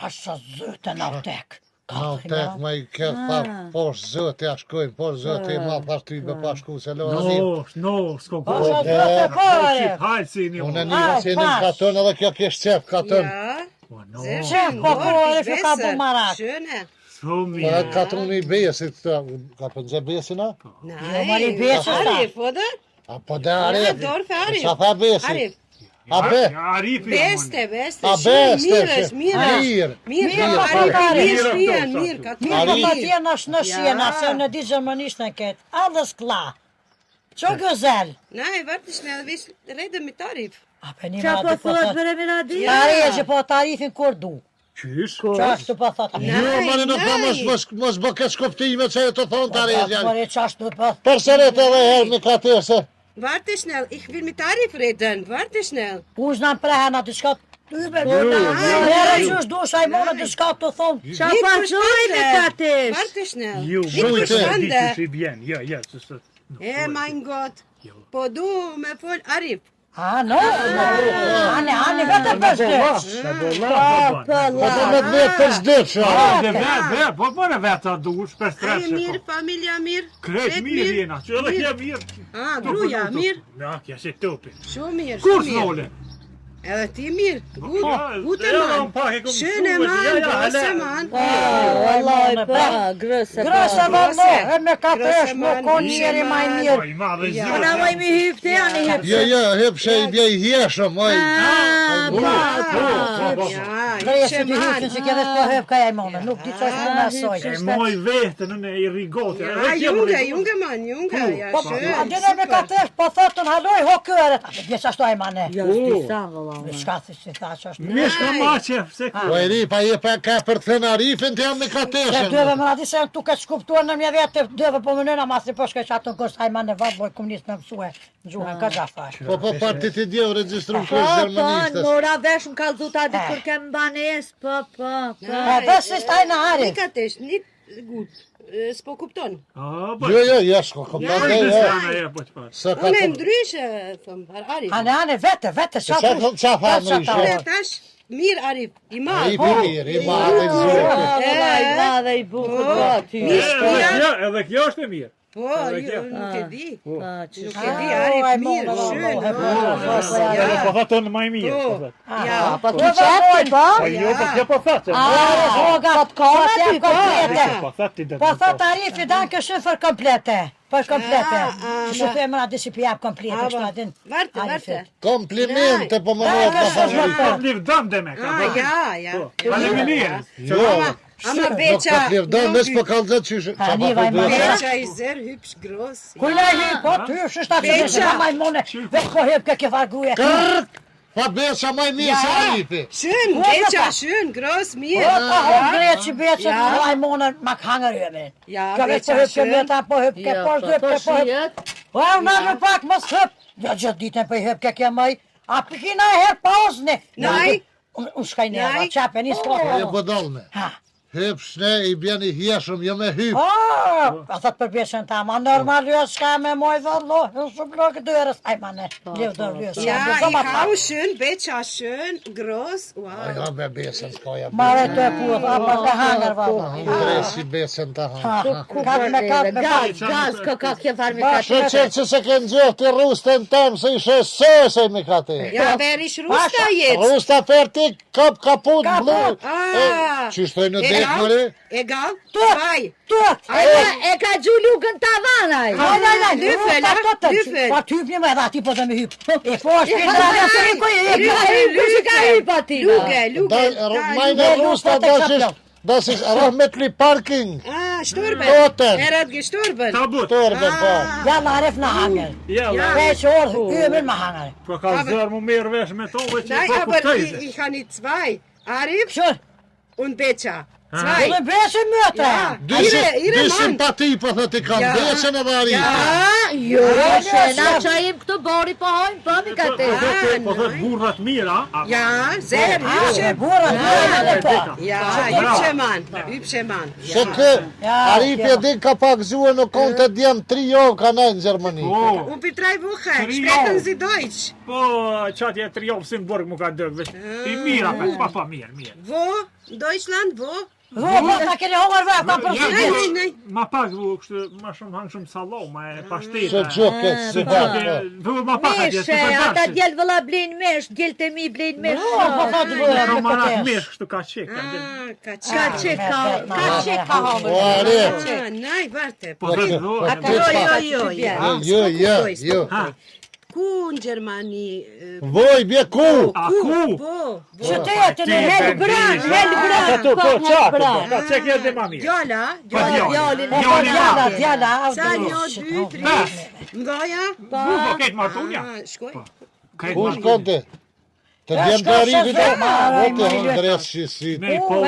Asha zëtë në tek. Në tek me i këtë tha, posh zëtë ja shkojnë, posh zëtë i ma thash ty me pashku se lo anim. No, s'ko po. Asha zëtë e pare. Hajtë si një. Unë e një vësinin katën edhe kjo kesh qef katën. Ja, Po, no. sehr Qef schön. po Dorf kore ist që ka bu besser. marak. Schöne. So Edhe mirë. katën i besit, ka përgje besina? mari Nein, besë ta. Arif, oder? A po dhe Arif, Dorf Arif. sa tha besi? Arif. A be? Arifi. Beste. A Schön, beste, Mires, Mires. mirë. Mir, Mirë, Arif, Arif. mir spielen, mir, Mirë Katar. po ta Arif. tjena është në shjena, Ja. se në di gjermanisht në ketë. Adës kla. Që gëzel? Nein, warte schnell, wir reden mit Arif. A pe një Qa po madhe po thot thot. për e Miradi? Tare që po tarifin kur du. Qysh? Që ashtu po thot. Jo, mani në tha mos bë këtë shkoptime që e të thonë të arezja. Mare që ashtu po. Përseret edhe herë me katër se. Warte schnell, ich will mit Arif reden. Warte schnell. Kush në prehen atë shka tybe. Mere që është du shajmone të shka të thonë. Qa pa shoj me ka tesh? Warte schnell. Jo, Ich jo, verstande. di që bjen. Ja, Mein Gott. Po du me fol Arif. A, no. Ani vetë për shtë. Po të me të vetë për zdëqë. Po më vetë a dush për Ai streshe. mir, familia mir. Kret mirë jena, që edhe kja mirë. Ah, gruja mir. Ja, kja se topi. Shumë mirë, Kur shumë mirë. s'nole? Edhe ti mirë. Gute Ja, man. pak e kom Schöne mësuar, man, ja, große hele. man. Vallaj pa, grëse Grëse pa. vallo, e me ka të Grëse është më man, konë njeri maj man. mirë. Po, i madhe Ja. zyrë. Ona maj mi hypte, janë i hypte. Jo, hep që i bje i hjeshëm, oj. Drejë të hypin që kedhe s'po hyp ka jajmone, nuk di çfarë më asoj. E moj vetën në i rigote. Ja, junge man, junge. Ja, Po, schön. a dine me katesh, po thotën haloj hokëre. Bjes ashtu ajmane. Ja, s'disa valla. Shka si thash ashtu. Mish ka maçe, se Po e ri, pa je pa ka për të thënë Arifin të jam me Se kateshen. dëve më radi se janë tu ka shkuptuar në mje vetë, dëve po më nëna masi po shka që atën kështë ajmane vatë, boj komunist me mësue, në gjuhën, ka gjafash. Po partit i djevë registru Po, kërës po, gjermanistës. mora vesh më kalzu ta ditë kur kem banes, po. E bes ishtë ajna Arif. Nikatesh, nicht gut. S'po kupton. Jo, jeshko, komplet jo. Së ka Unë të... ndryshe, thëm, Arif. Ane, vete, Qa tha në ishe? Unë tash, mirë Arif, i marë. I mirë, i madhe i zhjë. Valla i madhe i bukur gati. Edhe kjo është e mirë. Po, jo, nuk e di. Nuk e Ah, di, Arif, ai, mirë, mo, shën. Po tha tonë më i mirë. Po, ja. Po tu qepti, po? Jo, po kjo po thatë. Roga, po t'jem komplete. Po thatë ti Po thot Arifi, dan kë shëfër komplete. Po është komplete. Që të e mëna disi pi jap komplete, kështu adin. Varte. Komplimente po më rrët ka Kam favorit. livë dëm dhe me ka. Ja. Faleminderit. Jo, Ama nuk beqa, ka flirdan, veç po kalzet qyshe. Qa pa Niva i për dhe? beqa i zer, hypsh gros. Kujna hi, po ty shështë ta që ka majmone, veç po hyp ke farguje. Kërk! Pa beqa maj mirë se Arifi. Schön, beqa, schön, gros, Po mirë. ta hon gretë që beqët majmone ma këhangër jemi. Ja, Ka veç po beqa, hyp ke schön. mjeta, po hyp ke poshtë, hyp ke po hyp. Po e unë në pak mos hyp. Jo gjithë ditën po i hyp ke ke mëj. A pikina e her pauzne. Naj. Unë shkaj neva, Naj. qape, një s'po. E po dalme. Ha. Hyp shne i bjen i hjeshëm, jo me hyp. A thot për bjesën ta, ma normal jo s'ka me moj dhallo, në shumë blokë dërës, ajmane, liv do vjesë. Ja, ich hau schön, beqa schön, gros, wow. Ja, me besën s'koja. Mare të e puët, apa ka hangër valla. Dresi besën të hanë. Katë me katë me katë. Gaz, ka kje farë me Shë që se ke nëzjohë të rustën temë, se ishe sëse me kate. Ja, wer ist Rusta jetzt? Rusta fertik, kaput, blu. Ah, Që shtoj në dekë, mëre? egal, Tot, zwei. tot. E ka gjulukën të avanaj. Lüffel, ja, Lüffel. Pa t'hyp një me dhe ati po dhe me hyp. E po është për dhe dhe se riko i hyp. Kush ka hyp ati? Luge, Meine Rusta, das ist Rahmetli Parking. Ah, gestorben. Toten. Hat gestorben. Tabut. Torben, po. Ja, ma aref në hangër. Ja, Veç orë, ymër më hangër. po ka zërë mu mirë vesh me tove që Nein, po aber kuptojze. ich habe nicht zwei. Arif Këshur, und Becha. do Zwei. me besë mëtë. Ja, ihre Dy Mann. simpati, po thët i kam, Ja. besën edhe Arifi. Jo, shena që im këtu bori po hojnë, po mi ka te. Po thët burrat mira. Ja, sehr hübsche. Burë, në po. Ja, hübsche Mann. Hübsche Mann. Se kë, Arifi e din ka pak zuë në kontë të djemë 3 javë ka nejë në Gjermani. Po, Und für 3 Wochen Trio. sprechen Sie Deutsch. po qatje të rjovë si në burg mu ka dëgë veç. I mira, pa mirë. Wo? In Deutschland, wo? Po, ta keni hongër vë, ta përshqit. Nein. Ma pak vu kështu, ma shumë hangë shumë saloma e pashtetë. Se gjoke, se gjoke. Vu ma pak atje, Meshe, ata djelë vëlla blejnë mesh, djelë të mi blejnë mesh. Po, po, të bërë, Shumë me marat këtë. mesh kështu ka qek. Ah, Ka kaçak. që ka hongër. O, Arif. Ah, nein, warte. Po thët vu. Jo. Ku in Germani? Voj, bje ku. A ku? Wo? Që të jetë në Helbran, Po qatë, ka qek jetë dhe ma mirë. Djala? Po djallin. Djala, Sanjo, 2, 3. Mgoja? Vu po ketë martunja. Ah, shkoj. Ketë Ku martunja. shkonte? Të djemë të Arifi të? Vote hon dres shisit. Ne po.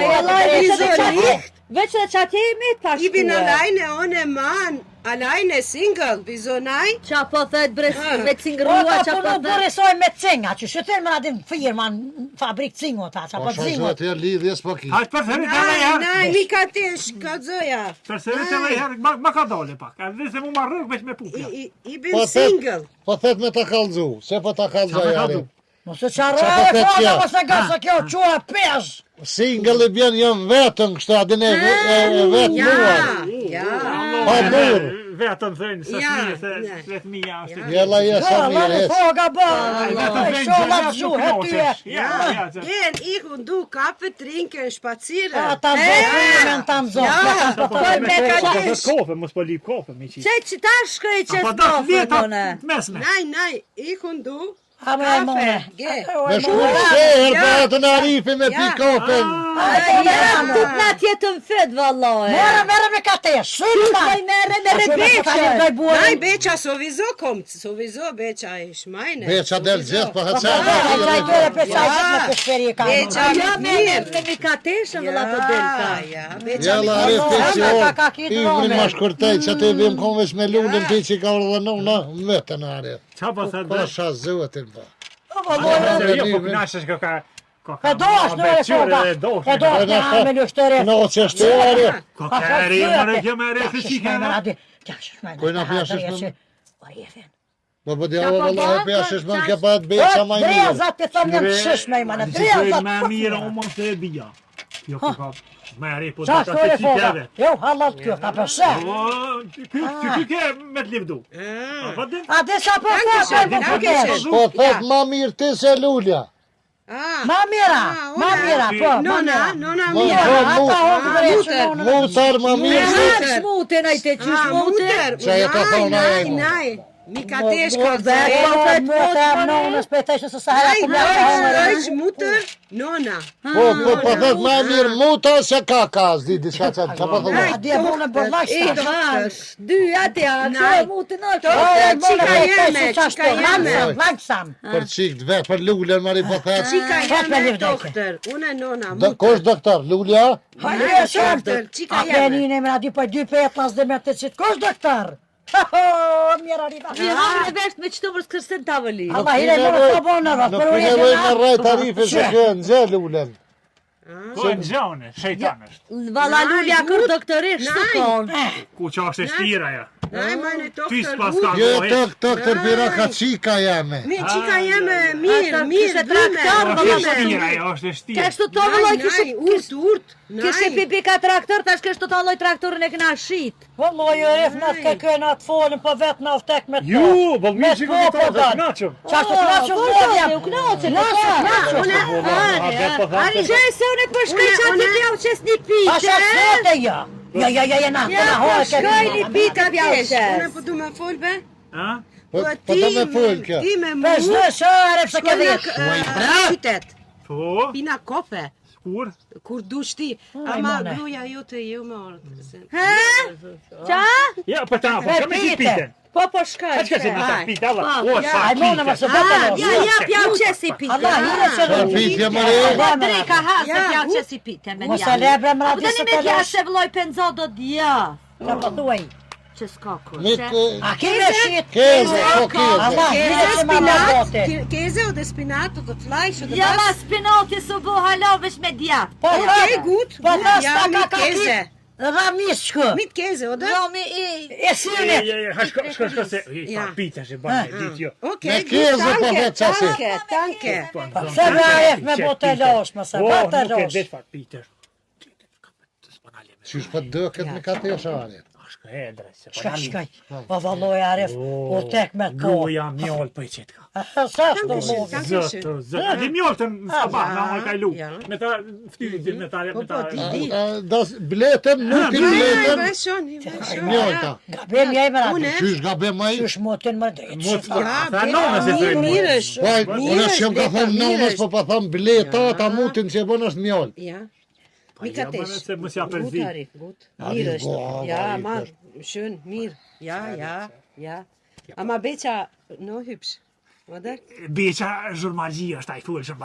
Veç dhe qatë jemi të pashtu. Ich bin alleine ohne Mann. Alleine Single. Wieso nein? Qa po thët bre me Po, cingrua, ta qa po po nuk thët. burisoj me cinga, që shëtër më nadim firma në fabrikë cingo ta, qa po Po cingo. shazot e lidhje s'po ki. Hajtë përsërit edhe Nein, herë. nein, Mikatesh, Kazoja. Përsërit edhe herë, ma ka dole pak. A dhe se mu ma rrëg veç me pupja. Ich bin Po Single. thet me ta kalzu, se po ta kalzoj Arif. Mos të qarë Qa po e thet foda, kjo? mos e gësë kjo qua pesh. Single i bjen jam vetën kështu, adin e vetë muar. Ja. Pa mur. Vetëm thënë, se Ja, fëmijë, se ne. vetë mija është. Jella jesa Ja, mirë lani hes. foga bë, Vetëm e thënë, shola të nuk gjuhe tyje. knotesh. Ja. Gehen ich und du Kaffee trinken, spazieren. Ata zonë, ta në zonë, ta Po në me Mekatesh. kofe, mos po lip kofe, mi qi. Që që ta shkëj që Po da s'pofën, vjeta mone. mesme. Nein, nein, ich und du. A me e mone. Me shkullë shërë për atë në Arifi me pi kafen. Tut na tjetën fed vallaj. Merë me katesh. Shkoj merre beqë. Aj, beqa, sovizo kom, sovizo beqa e shmajne. Beqa del gjithë për hëtë Beqa, Ja me mikateshën valla të delta. ja, beqa. Jalla Arif piqë orë, Ivri ma shkurtej që ti vim konvesh me lullin ti që ka orë dhe nëna, mëtë në Arif. Qa po thë Pa shazotin pa. Jo po knashesh kë ka E dosh në e soda. E dosh në me lushtëre. Në o që është e Arif. Ko ka eri më kjo më eri se çika. Kujna pjashësh më? Arifin. Po po djavo vëllohi pjashësh më ke pa të beqa ma i mirë. Drezat të thëmë në shish me imane. Drezat Më mirë o mos e dia. Jo po ka më eri po Qa të shtori foda? çikave. Jo, halat kjo, ta përse. O, ti ke me të livdu. Po din. A desa për foda, Po thot ma mirë ti se lulja. Ma mira, po. Nona Ma mira. po Ata hongë drejshë në mutar ma mirë se. Smuten ai te çish smuten. Qa e ka thonë aje mo. Naj, mikatesh ka në speteshë se sa hera ku mja ka hongë. mutër, nona. Po thot ma mirë mutar se kaka, zdi diska që po thonë. A di e bune bërlashtë. Dy atë janë, çfarë muten ato? Langsam. Për qik të vetë, për lullën mari po thot. Qika Vetë me jeme livdeke. doktor, une nona, Kosh doktor, lulja? Hajde, doktor, qika A jeme. penine me adi për 2 petlas dhe me të qitë. Kosh doktor? Mjera riba. Mi hanë vesh me çto për skërsen tavëli. Allah hire më në të bonë në rrët. Nuk për nevoj në rraj tarife se kjo në gjë lullën. Po në gjone, shejtan është. Valla lulja kër doktoresh të konë. Ku që është e shtira ja. Naj, majne Ty doktor, s'pas ka Jo gohet. doktor pira ka qika jame. Mi, qika jeme mirë, kishe traktor, Është e valla shtira me. ja, është e shtira. Kështu të vëlloj Naj, urt, kishe pipi ka traktor, tash kështu të vëlloj traktorin e këna shit. Vëlloj e rif në të kekë në të folën për vetë në vtek me të. Ju, po Me mi që po ku po të dan. knaqëm. Qashtu të knaqëm Po, vëllë jam. u knoqe, Knaqëm. Ani që e se unë e përshkoj që ati pjau qes një A pite. shasfote ja. Ja, na Ja, hojë përshkoj një pite pjau Une qes. po du me fol be? Ha? Po do me full kjo. Ti me mu, Pes në shërë pëse ke shkojna vesh. qytet, Po, pina kope, kur? kur dush ti, ama mone. gruja jote ju me orë. Ha? Qa? Ja, po ta, po kam një pite. Po po shkoj. Ka që se me ta pite, Allah. O, sa Aj mone më pite. se vetë në Ja, ja, pjau qes i pite. Allah hire që Po pitje më re. Drejka ha se pjau qes i pite. Me Mos një. e lebre më Po radi tani se me të tja lesh. se vëlloj penzo do dja. Që po thuaj. Që s'ka kur. Mit A ke me shit? keze, po keze. Allah hire Keze, që ma më bote. spinat, keze o dhe spinat, o dhe flajsh, o dhe Ja bas. ma spinati su bu halo vesh me djat. Po Okej, gut, Po gut, ta ja, sta mit ka keze. Ramis shkë. Mit keze, o dhe? Jo mi i. E sinit. Ha, shko se, Ja. pa pite se bane, dit jo. Okej, Me gut, keze, po tanke, vetë qasi. tanke. Se me aref me bote losh, më se O, bote nuk e losh. det fat pite. Qysh po dë këtë me katë e shari. Shko e dre, se Shkaj. Po valloj aref, u tek me ko. Gruja mjoll për i qitë ka. Sa shto movi. Zëtë, zëtë. A di mjoll të në sabah, na më kajlu. Ja. Me ta ftyrë, me ta... Bletën, mutin I bletën. veshon, i veshon. Mjolta. Gabem jaj më radi. Une, Qysh gabe ma i? Qysh motin më drejt. Mos, ja, ta nona se të mirësh. Vaj, unë që më ka thonë nënës, po pa thonë bleta, ta mutin që bën është mjoll. Ja. Ja, Mikatesh. se mos ja përzi. Gut, Arif, gut. Mirë është. bo, Ja, Arif, ma, shën, mirë. Ja, ja, ja. Ama beqa, no hypsh. Vada? Beqa zhurmargji është ai full, është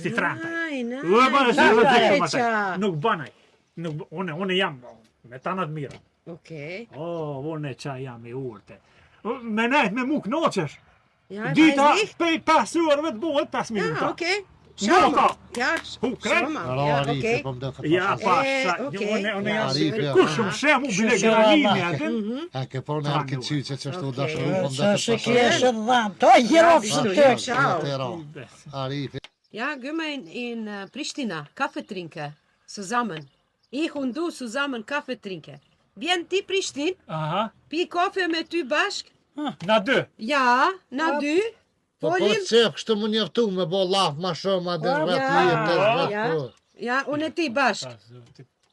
i tranta. Aj, na. U bën se Beqa. vetë nuk banaj. Nuk unë jam me tanat mira. Okej. Oh, unë qa jam i urte. Me nejt me mu knoqesh. Ja, Dita vajzlik. pej 5 orëve të bëhet 5 Ja, minuta. okej. Shoma. Shoma. Ja, Hu, krejt. shoma. Alo, Ja, Arife, okej. po më dë Ja, të pasha, okej. unë jam Arife, kur shumë shem u bile Shushe, granimi Allah. atë. A ke po në arki qyqe që është u dashur, po më Që dë të shikjeshe dham. To jerov së tëk. Ciao. Arife. Ja, gëmë in Prishtina, kafe trinke. Zusammen. Ich und du zusammen kafe trinke. Vjen ti Prishtin, Aha, pi kafe me ty bashk. na dy. Ja, na dy. Po po Folim. qef kështu më njëftu me bo laf ma shumë, adhe në vetë Ja, jetë, vetë ja. po. Ja, unë e ti bashk.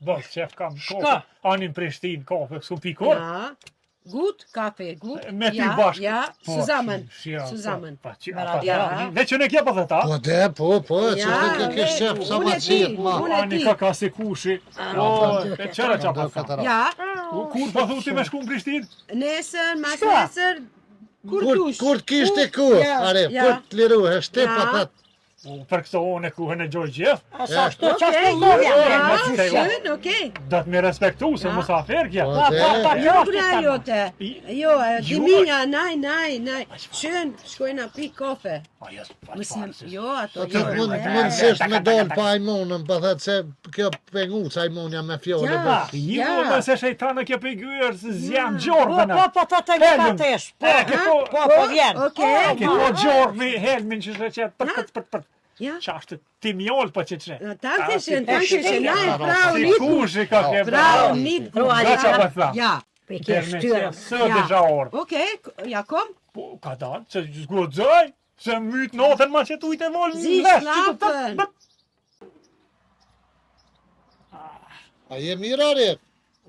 Bos, qef kam kafe. Anin Prishtin kafe, s'u pi kur. Ja. Gut, kafe, gut. Me ty Ja, bashkë. Ja, Po, zusammen. shia, Zusammen. po, që- Ja. Veç në kje po dhe ta? Po de, po, që Ja, të ke shef sa ma qip, ma. unë e Ani di. ka si kushi. O, e qëra qa pa tha. Ja, Kur po thu ti me shku në Prishtinë? nesër, mas nesër, kur tush. Kur të kishte ku, are, Ja. kur të liruhe, shtep Ja. atat. Për këto unë kuhën e gjoj gjith. Sa shto Okej, qashtu ja, lovja. schön, okej. Do të me respektu se mos afer kja. Po de, Jo, gra jote. Jo, di Jo. minja, nej. Schön, shkojna pi kafe. Jo, ato të jo. mundësisht me dal pa ajmonën, pa thët se kjo penguc ajmonja me fjole Ja. bërë. Jo, Ja. nëse shejtanë kjo pe gyrë se zjam gjorëve në. Po, të gatesh. Po, vjen. Okej. Ke po gjorë me helmin që shreqet për. Ja. Qashtë ti mjollë po që tre. Dankeschön. Nein, Frau, Si nicht. kushi ka ke Frau, nicht. Ka qa po tha. Ja. Së dhe zhaorë. Okej, ja, kom. Po, ka dalë, që zgodzoj, se mytë notën ma që tujtë e volë Sie schlafen. A je mirë, are?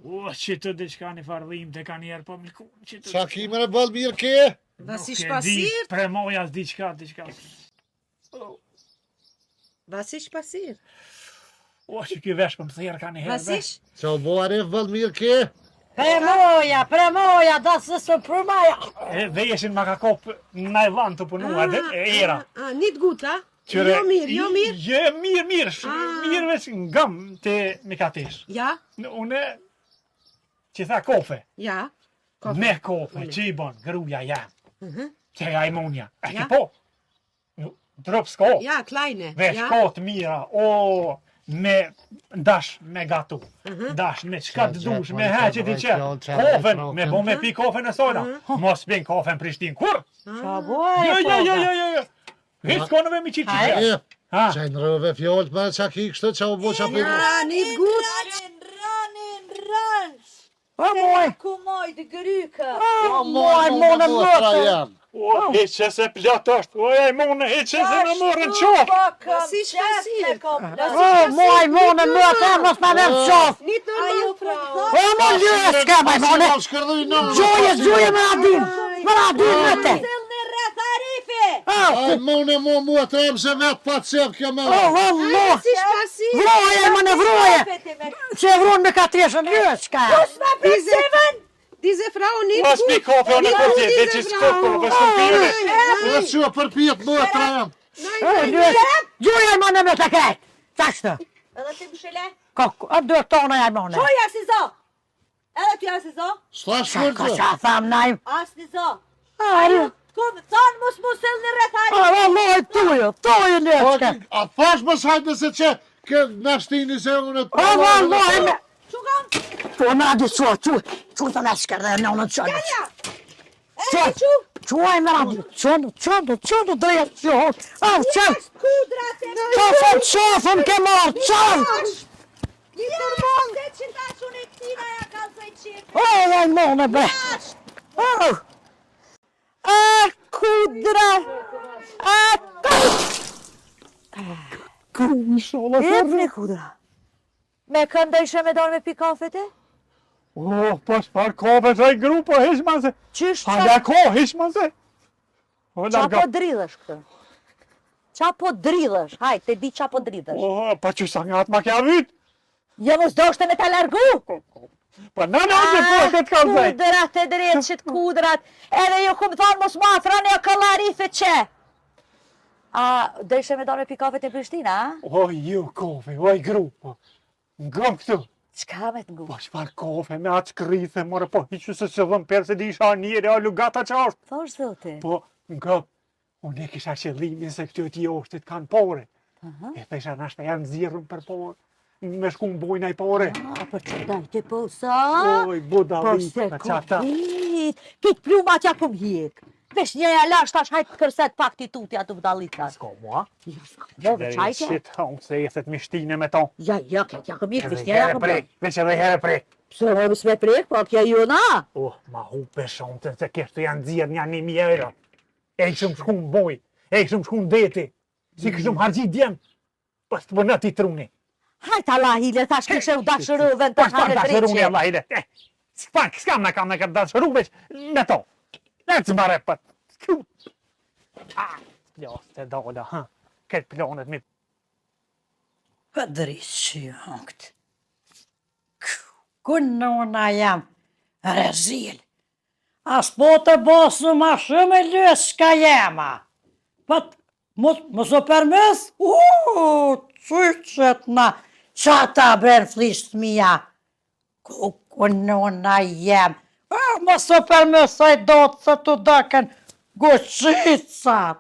O, që të diçka një farëdhim të ka njerë po milku. Qa kime në bëllë mirë ke? Was ist passiert? Premoja diçka. Was ist passiert? O, që kjo vesh këmë thjerë ka një herë. Was ist? Qa u bo, are, bëllë mirë ke? Premoja, da se së përmaja. Veshin ma ka kopë në Ivan të punuar, e era. Nicht gut, ha? Qëre, Jo mirë. Je mirë veç ngam të me ka tesh. Ja, Une, që tha kofe, ja. me kofe, që i bon, gruja jam, që ja imonja, e Ja. ke po, drop s'ko, Ja, kleine. veç Ja. ko të mira, o, me dash me gatu, dash me qka të dush, me heqet i që, kofen, me bo me pi kofen e sona, mos pin kofen Prishtinë, kur? Qa bua Jo. Hiç s'ko në me qitë që që. E, Ha? qa në rëve fjollët me qa ki kështë, qa u bo qa për... Ja, nicht gut. O, moj. Ku moj të gryka. O, moj, mone mëtë. O, heqe se plot është, o, e mone, heqe se në morën qofë. Was ist passiert? O, moj, mone mëtë, mos në nërë qofë. Nicht normal, Frau. O, moj, ljus, ka, moj, mone. Gjuje me adin. Me adin me te. Në rreth arifi. Aj, mone mua të emë se vetë pa cevë kjo me... O, moj. Was ist passiert? Vroje, mone, vroje. Që e vronë me ka teshën ljus, ka. Diese Frau nicht Mos pi gut. kofe, o në përti, dhe që s'ko kofe, s'ko pire. Dhe që o përpijet mua të emë. O, ljus. Gjuje, mone, me të kajtë. Qashtë. Edhe ti mshile. A dërë tona jaj, mone. Qoja si zo. Edhe ty as si zo. S'ta Ka shkurë qa tham najmë. As si zo. Arë. Thonë mos sel në rreth arifi. O, moj, tuju ljus, ka. A thash më sajtë se që kë nashtini se unë të... O, moj, me. Që kam? Po me radi qo, që të në shkërë dhe në në qënë. Quaj me radi, qënë, doje qënë. O, qënë, Kudra se qëfën ke marë, qënë. një normal. Se që ta që në këtina ja ka zëj qipë. O, dhe mone bre. O, kudra, Jepni kudra. Me kënda ishe me dorë me pi kafe te? O, pas par kofe të i grupo, hish ma se. Qysh A da ko, hish ma se. O, qa larga. po dridhësh këtë? Qa po dridhësh? Hajt, te di qa po dridhësh. O, pa që sa nga të ma kja vyt. Jo mos doshte me ta largu. Pa në që po të të kalzaj. Kudrat e dreqit, kudrat. Edhe ju kumë thonë mos ma afrani o kalarife që. A, do ishe me dorë me pi kafe te Prishtina, a? O, ju kofe, o, i grupo. Ngëm këtu. Qka me të ngu? Po, shpar kofe me atë shkrithe, more, po, hiqë se dhëm perë se di isha njëri, a lugata që është. Thosh zoti. Po, ngëm, unë e kisha qëllimin se këtu t'i oshtit kanë pore. E thesha nashta janë zirën për pore. Me shku në bojna i pore. A, për që dajte po sa? Oj, Për budalik, se me qata. kupit. Kitë pluma që akum hjek. Vesh një e lash tash hajtë kërset pak t'i tutja të vdalitas. Sko mua. Dhe dhe qajke? Shit, unë se jethet mishtine me ton. Ja, këtë jakëm ik, Edhe vesh një jakëm prek. prek, veç edhe herë prek. Pse më s'me prek, po kja ju na. Ma hupe shonëtën se kështë janë zirë një 1.000 euro. E ishëm shku në boj, e ishëm shku në deti. Si këshëm hargji djemë, pas të bënët i truni. Hajt Allah hile, thash kishe u dashërëve në të Pas të hane dashëruni treqe. Allah ide. s'kam në këtë dashëru veç me to. Ne të mbare për. Jo, të dola, ha. Këtë plonet mi. Për drisë që ju hongët. Kënona jam rezil. As po të bosu ma shumë e lësë ka jema. Për mos o përmes, qyqet na qata bërë flisht mija. Kënona jem. Mos o përmes sa i do të të dëken goqicat.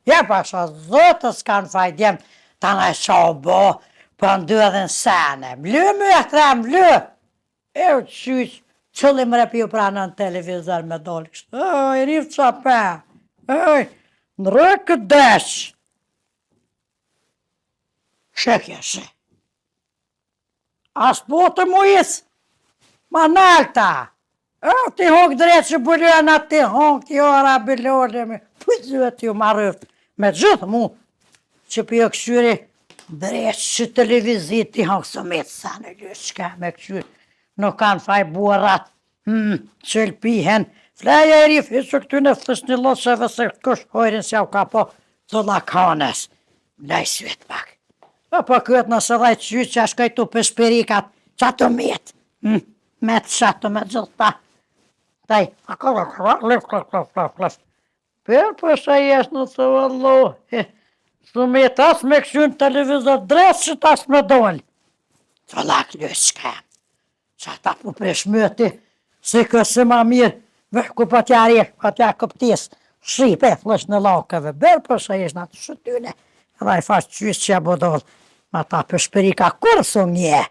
Ja pasha zotës kanë fajdjem të në shobo, për ndëdhen sene. Mlë më e tre mlë. E u qyq, qëllim repi u pranë në televizor me dolë kështë. I rivë qa pe. Në rëkë desh. Shekja she. As po të mujës, ma nalta. Ti hongë drejtë që bëllën ati hongë, ti ora bëllole me. Pëzëve ti u marrëft. Me gjithë mu, që për jo këshyri drejtë që televizit ti hongë së metë sa në lësë shka me këshyri. Nuk kanë faj buarat, që lpihen. Fleja e rifë, që këty në fëtës një losëve se kësh hojrin se u ka po të lakanes. Laj svet pak. Po këtë nëse dhaj qyqë që ashtë kajtu për shperikat, që ato metë. Metë që ato me gjithë ta. Taj, për sa jesë në të vëllohi, së me tas me këshynë televizor dresë që tas me dollë. Të lak lësë shkem, që ata pu preshmëti, se kësë ma mirë, ku pa tja rikë, pa tja këptis, shripe, flesh në lakëve, bërë për sa jesë në të shëtyne, edhe i faqë qysë që ja bodollë, ma ta për shperika kur së nje,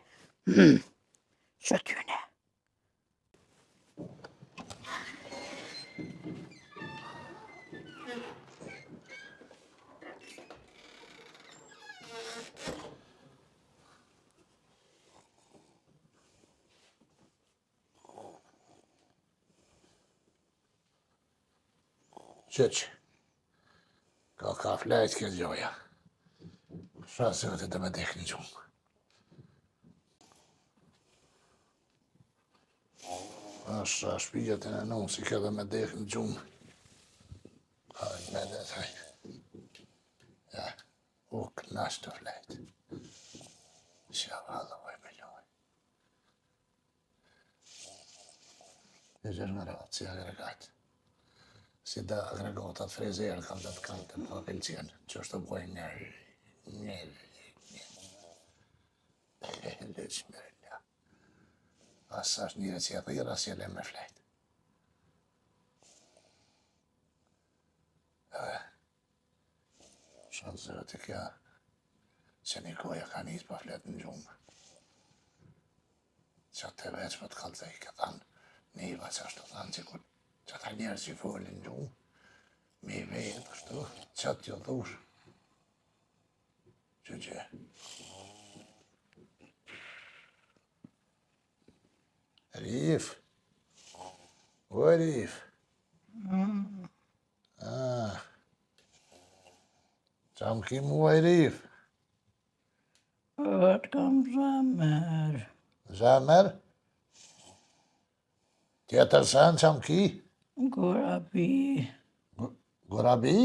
shëtyne. Qëq, ka flajt këtë gjoja. Shasë vëtë të me dekë një gjumë. Ashtë shpijet e në nëmë si këtë me dekë një gjumë. Hajt me dhe thaj. Ja, u kënash të flajt. Shja vallë vaj me loj. E gjërë në ratë, si agregat. Si da agregatat frezerë kam dhe të kanë të në pëllëcjen, që është të bojnë një lëqë mërëllja. Asa është njëre që e thirë, asë jele me flejtë. Shumë zërë të kja, që një koja ka njësë pa fletë në gjumë. Që të veç për të kalëzaj, ka thanë, njëva që është të thanë që kur që ta njerë që i folin gjumë, me i vejtë kështu, që të jo dhush. Që. Rif. O, Rif. Qa më ki mua i Rif? Të kam Zamer. Zamer? Tjetër sen qa më ki? Gorabi. Gorabi?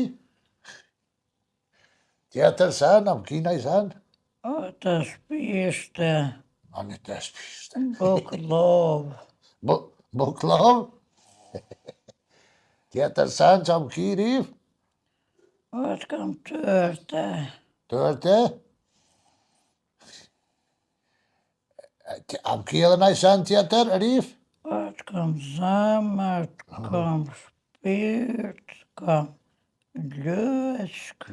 Tjetër sen, am kina i sen? O të shpishte. A një të shpishte. Buklov. Buklov? Tjetër sen qa më ki, Rif? O të kam tërte. Tërte? Am ki edhe naj sen tjetër, Rif? O të kam Zamer, të kam shpirt, kam lëshk.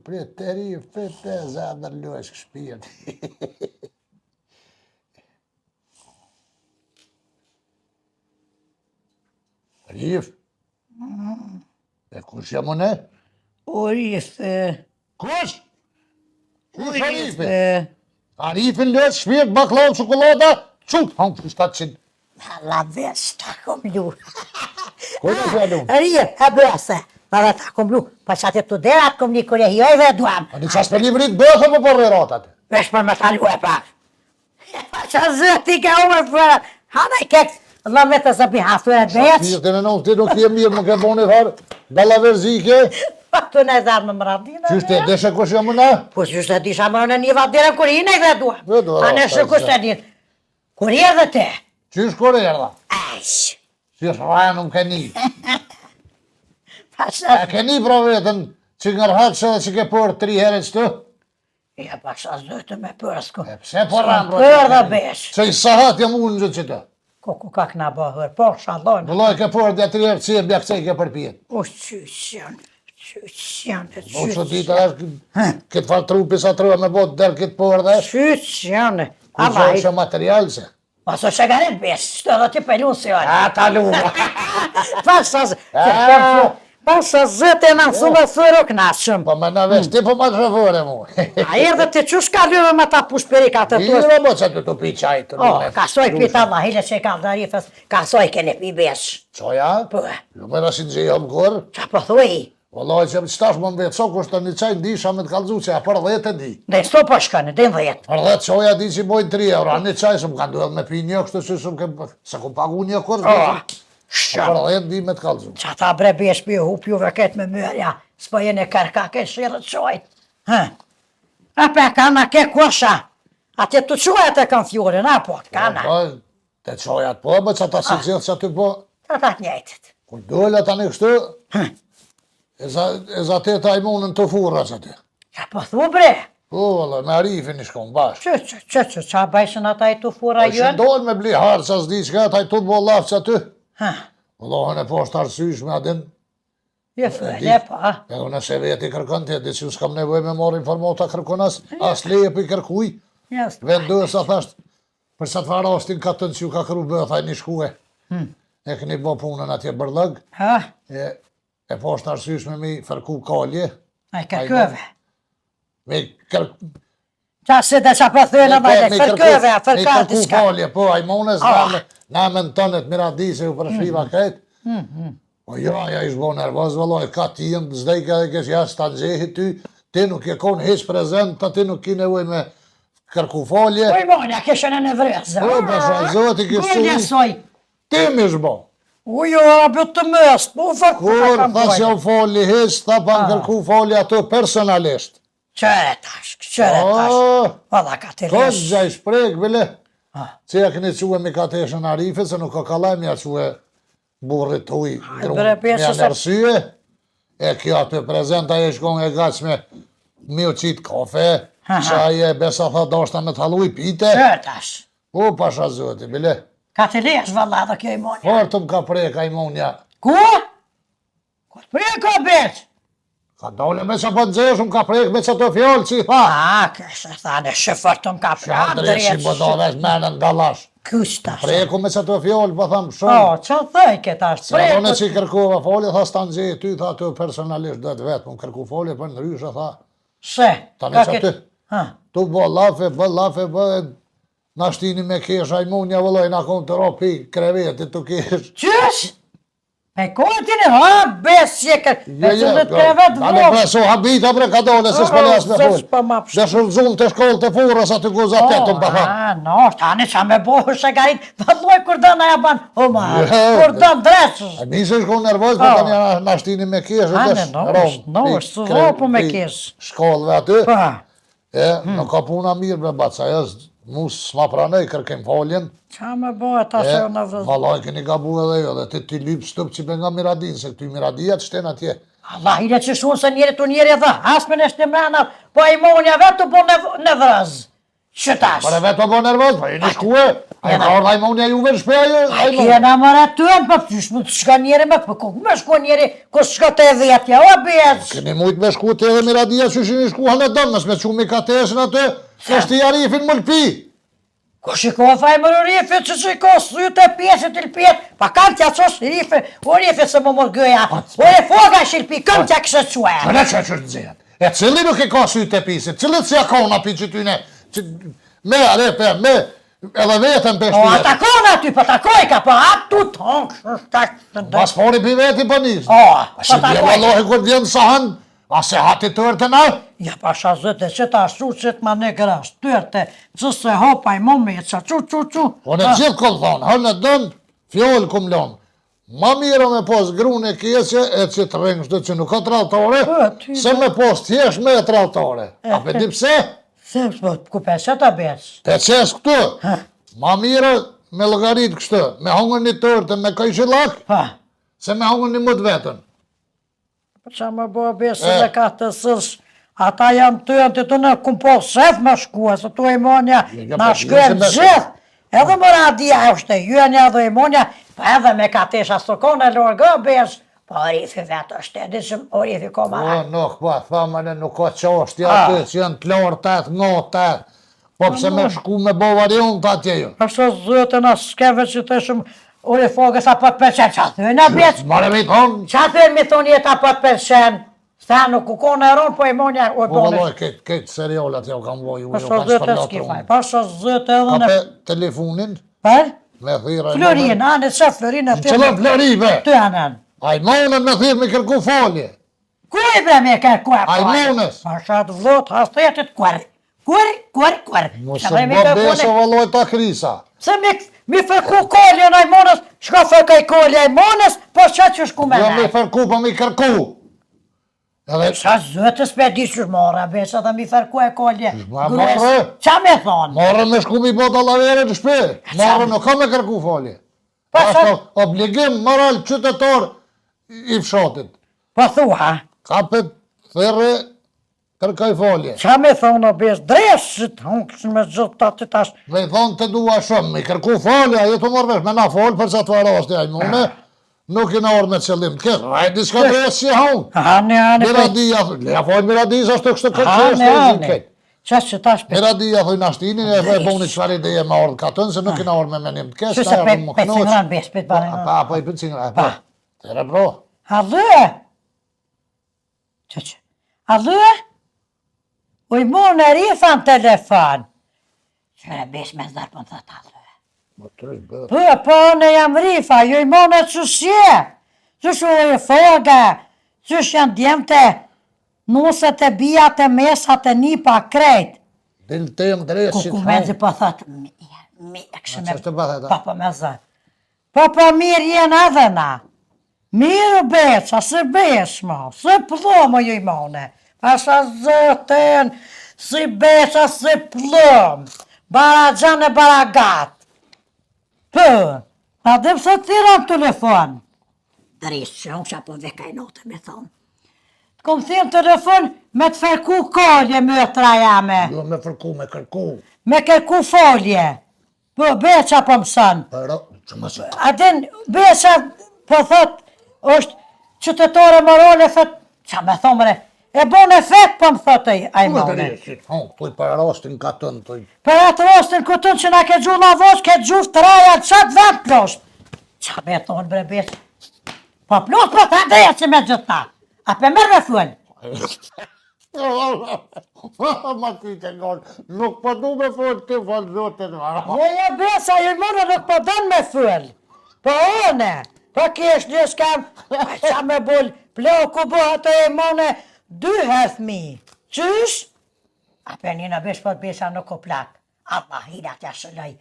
Prete, Rif, prete, Zamer, lëshk, shpirt. Rif? E kush jam une? O Rife. Kush? O Kush a Rife? Rife. A Rifin lëshk, shpirt, baklon, çokolada, çuk, hangë të 700. La vesh, ta kom lu. Kujna të alun? Rije, e bëse. Dhe ta kom lu. Pa që atë të derat kom një kërje hjojve duam. A një qas për një mërit bëthë më për rërat atë? Vesh për me ta lu e pak. Qa zëti ke ume fërë. Hana i keks. La me të zëpi hasuret veç. Ti në ti nuk je mirë, më ke boni farë. Balla verzike. Tu në zarë me mëradina. Qyshte, deshe kush jam mëna? Po qyshte disha më në një vadire kur i në i dhe duha. A në shë kushte din. Kur i edhe te. Qysh kur erdha? Esh. Si është raja nuk ke një. Pasha. E ke një pra vetën që ngërhak se dhe që ke për 3 herë që të? Ja pasha zëtë me përsko. Pse po ramë? Për dhe besh. Që i sahat jam unë gjëtë që të. Ku ka këna bëhër, po shalon. Vëllaj ke për dhe 3 herë që e bja këcej ke përpijet. O qysh janë. Qysh janë. O që dita është këtë farë trupi sa trua me botë dërë këtë për dhe. Qysh janë. Ku që është material se. Paso që garet besh, shtë dhe ti pelun si janë. A ta luma. Pasha zëtë e në nësume thërë o knashëm. Po me në vesh ti po ma të shëfore mu. A erdhe ti qush ka lyve me ta pushperika të tuës? Iro mo që të pi qajtë. O, kasoj pita ma, hile që i ka dharifës, kasoj kene pi besh. Qoja? Po, Ju me nësin që i jam kërë. qa po thuj? Vëllaj që më qëtash më mbetë so, kushtë të një qaj ndisha me të kalzu që a për 10 e di. Dhe sto po shkënë, dhe në 10. Për 10 qoja di që i bojnë 3 euro, a një qaj së më kanë duhet me pi një, kështë që së më kemë, se ku pagu një kërë, për 10 di me të kalzu. Qa ta bre besh pi hup juve ketë me mërja, s'po jene kërka ke shirët qojtë. A pe kana ke kosha, a te të qojët e kanë fjurin, a po, kana. Po, te qojat po, më që ta si gjithë që aty po, Ta ta të njëjtët. kur dole ta një kështu, e za te ta imunën të furra që aty. Qa po thu bre? Po, vëllaj, me Arifin i shkon bashkë. Qa bajshën ata i të fura Po jënë? shëndojnë me bli harë që s'di që ka, ta i të bo lafë që aty. Ha, Vëllohën e poshtë arsysh me adin, je fële pa. edhe nëse veti kërkën të, di që s'kam nevoj me marrë informata kërkon as leje për i kërkuj. Vendës a thashtë, për sa të farastin ka tënë që ju ka kërru bëhë, thaj një shkue. E këni bo punën atje bërlëg, Ha, e poshtë arsysh me mi fërku kalje, a i kërkëve. me kërku Qa se dhe qa po thënë më dhe fërkëve, a fërka të shka. kalje, po, a i monës në amën tënët miradi se ju përshriva këtë. Po ja ishë bo nervoz, vëlloj, ka ti jëmë zdejke dhe kesh jashtë të gjehit ty, ti nuk je konë heq prezent, ti nuk ki nevoj me kërku falje. Po i monja, keshën e në vrezë. Po, përsa, zoti kështë Unë njësoj. ti mi ishë bo. Ujo, abit të mëst, po fërku Kur, ka kam thas pojnë. jam falli heq, ta pan kërku falje ato personalisht. Qëre tash, qëre tash. O, Valla ka të Këtë lesh. gjaj shprek, bile. Që ja këni quë mi ka të eshën Arifit, se nuk ka kalaj mi a quë burrit të uj, bre, mi pjesë a se- nërsye. E kjo atë prezenta e shkon e gaq me mi u qitë kafe, qaj e besa tha dashta me të halu i pite. Qëre tash. O, pasha zoti, bile. Ka të lesh, valla, dhe kjo i monja. Farë të më ka preka i monja. Ku? Ku të prej ka beq? Ka dole me që për nëzësh, më ka prek me që të fjallë që i tha. A, kështë thane, shëfër të më ka prej. Shadre që i bëdove menën galash. Kështë tash. Preku me që të fjallë, po thamë O, shumë. që thëj këta është Se ato në prej? që i kërkova folje, tha s'ta nëzhe, ty tha të personalisht dhe të vetë, më kërku folje, për në ryshe, tha, Se? ta në që ty, Ha, tu bë lafe, na shtini me kesh, a i munja vëlloj, na kom të ropi krevetit të kesh. qysh? Me kotin e ha, besje kërë, me që dhe të krevet Ale vrojë. bre, so habita bre ka dole, se s'pëllas me zë folj. s'pa ma pësht. Dhe shërzun të shkollë të furës aty goza tetëm, pa tha. A, no, tani qa me bohë shëgarit, vëlloj kur do na ja ban, o ma, Jo, kur do ndreqës. A nisë shkon nervoz, për tani na shtini me kesh, Ane, dhe no, është së ropu me kesh. Shkollëve aty. Pa, Nuk ka puna mirë bre baca, mus s'ma pranej kërkem faljen. qa me bohë ta që në vëzë. Valaj keni gabu edhe jo, dhe ti lyp stëp që nga Miradin, se këty Miradia të shten atje. Allah, ile që shunë se njeri të njeri edhe hasme në shtemrenat, po i monja vetë të po në vrëzë. Qëtash? Për e vetë po nervoz, për i një shkue, a i ka orda i monja juve në shpeja ju, a i monja. Kjena më ratuen, për pëtysh më të shka njeri me për kukë, me shku njeri, kus shka të e vetja, o bjeq. Keni mujt me shku të edhe Miradia që shini shku hanë dëmë, nësme që mi ka të esën atë, është i Arifin më lëpi. Ko shiko faj më në rifit, që shiko sytë e pjesit të lpjet, pa kam tja qosh rifit, o rifit se më mor gëja, o e foga shilpi, kam tja kështë quen. Që që të nëzirë. E cili nuk e ka sytë e pisit, cilit si akona pi që tyne, me arepe, me edhe vetën për O shpijet. atakon aty, po takoj ka, po atu tonë, kështë tak të ndë. Pas fori pi veti për njës. O, Si po bje takoj. vallohi kur vjen sahan, A se hati tërte na? Ja pasha zëte që ta ashtu që të ma ne grash, tërte, që se hopa i më me që qu. Unë gjithë kom thonë, hënë dënë, fjollë kom lonë. Ma mira me pos grune kjesje e që të rengë shdo që nuk ka traltore, se me pos t'jesh me traltore. A pe di pse? Se, ku peshe ta besh? Te qes këtu, ma mira me logarit kështë, me hongën një tërte me kajshilak, Pa, se me hongën një mët vetën. që më bo besë dhe ka të sësh, ata janë të të në kum po shef më shkua, se tu e monja na shkuen gjithë. Edhe më radia është e jënja dhe e monja, pa edhe me ka tesha sokone lorgë besh, pa orifi vetë është edhe që orifi ko O, marra. nuk, pa, thamane, nuk ka qashtja aty, që janë të lorë tëtë, ngo tëtë, po pse me shku me bo varion të atje ju. Ashtë zëtën as skeve që të shumë orifogës a pot përshen, që a thënë a beq? Mare mi thonë, Që a thënë mi thonë jetë a pot përshen? Sa nuk u kone e ronë, po e monja o po bonës. vëlloj, këtë serialat jo kam voju, jo Pasha kanë zëtë e shpërlat s'kifaj, runë. pasha zëtë edhe Ka në... pe telefonin, Per? me thira i Florin, anë që Florin e Në qëllë Florive, Ty anën. a i monën me thirë me kërku falje. Ku e bre me kërku e A i monës. Pasha të vlot, hastetit kërë. Kërë. Mosë bë besë vëlloj ta krisa. Se mi fërku kolje në i monës, shka fërkaj kolje i monës, po që shku me Jo mi ne. fërku, po mi kërku. Edhe Sa zëtës pe di që shmora, besë dhe mi fërku e kolje. Ma morë. Qa me thonë? morë me shku mi bota lavere në shpe. Morë nuk ka me kërku falje. Pa sa- Ashtë obligim moral qytetar i fshatit. Po thua, Ka pe thërë kërkaj falje. qa me thonë o besë, dreshë të hongë me gjithë të të tash. Me i thonë të dua shumë, mi kërku falje, a jetu morë vesh me na falë, për sa të varasti a i mune, nuk i na orë me qëllim të këtë. A i diska drejtë si hongë. Hane, Miradia, ja falë Miradia, ashtë të kështë të kërë hane. Qa që tash pe... Miradia, thoi nashtinin, e boni qëfar ideje me orë katën, se nuk i na orë me menim të Që kështë, se pe cingran besë, pe të bare në... Pa, i për cingran, pa. Tere bro. Allë? Që? Allë? Uj mu në rifa në telefon. Qëre besh me zdarë për në thëtë allë. Po, në jam rifa, ju i mu në qëshje. Qësh u i foga, qësh janë djemte, nusët e bijat e mesat e nipa krejt. Din të jem drejtë Ku si ku të me hongë. zi po thëtë, mi e kështë me... Qështë të bëhet e? Papa me zë. Papa mirë jenë edhe na. Mirë beqa, se besh ma, se plomo ju i mone. Pasha zëten, si beqa, si plom. Bara gjanë e bara gatë. Për, a dhe pëse tira në telefon. Dërishë që unë që po veka i note me thonë. Të kom thirë në telefon me të ferku kolje mëtra jame. Jo me fërku, me kërku. Me kërku folje. Po, beqa po mësën. Pero, që më se. A din, beqa po thot, është qytetore morale, thot, qa me thomre, e bon efekt po më thot a i mone. Hongë, tuj për rastin ka tënë, tuj. Për atë rostin këtën që na ke gjuh la vosh, ke gjuh të raja, qatë vend plosht. Qa me thonë bre beq? Po plosht po të adreja që me gjitha. A pe mërë me full? Ma ti që ngonë, nuk po du me fërë të falë zotin. Joje besa, ju mone nuk po don me full. Po one, po kesh një shkam, qa me bull, ploku bu ato e mone 2 herthmi. Qysh? A pe një në besh po të besa nuk o plak. Allah, hina t'ja shëlloj.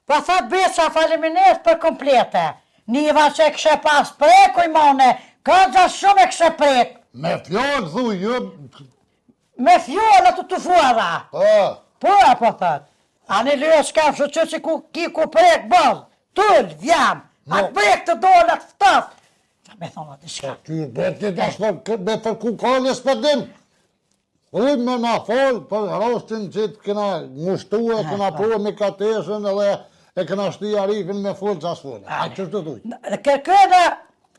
Po thot besa faleminderit për komplete. Niva që e kështë pas preku i mone, ka gja shumë e kështë prek. Me fjallë, thuj, jo. Me fjollë të fuara. Po, Po, apo thot. Ani lëre shkaf shë që ku ki ku prek bëll. Tull, vjam. Atë prek të dole të ftaf. Qa me thonë të shka. ty beti të shpër, me fërku kalje s'pëdim. Thuj me na falë, për rastin që të këna ngushtu e këna po me katesën edhe e këna shti arifin me full qas full. A që shtu thuj? Kërkëda,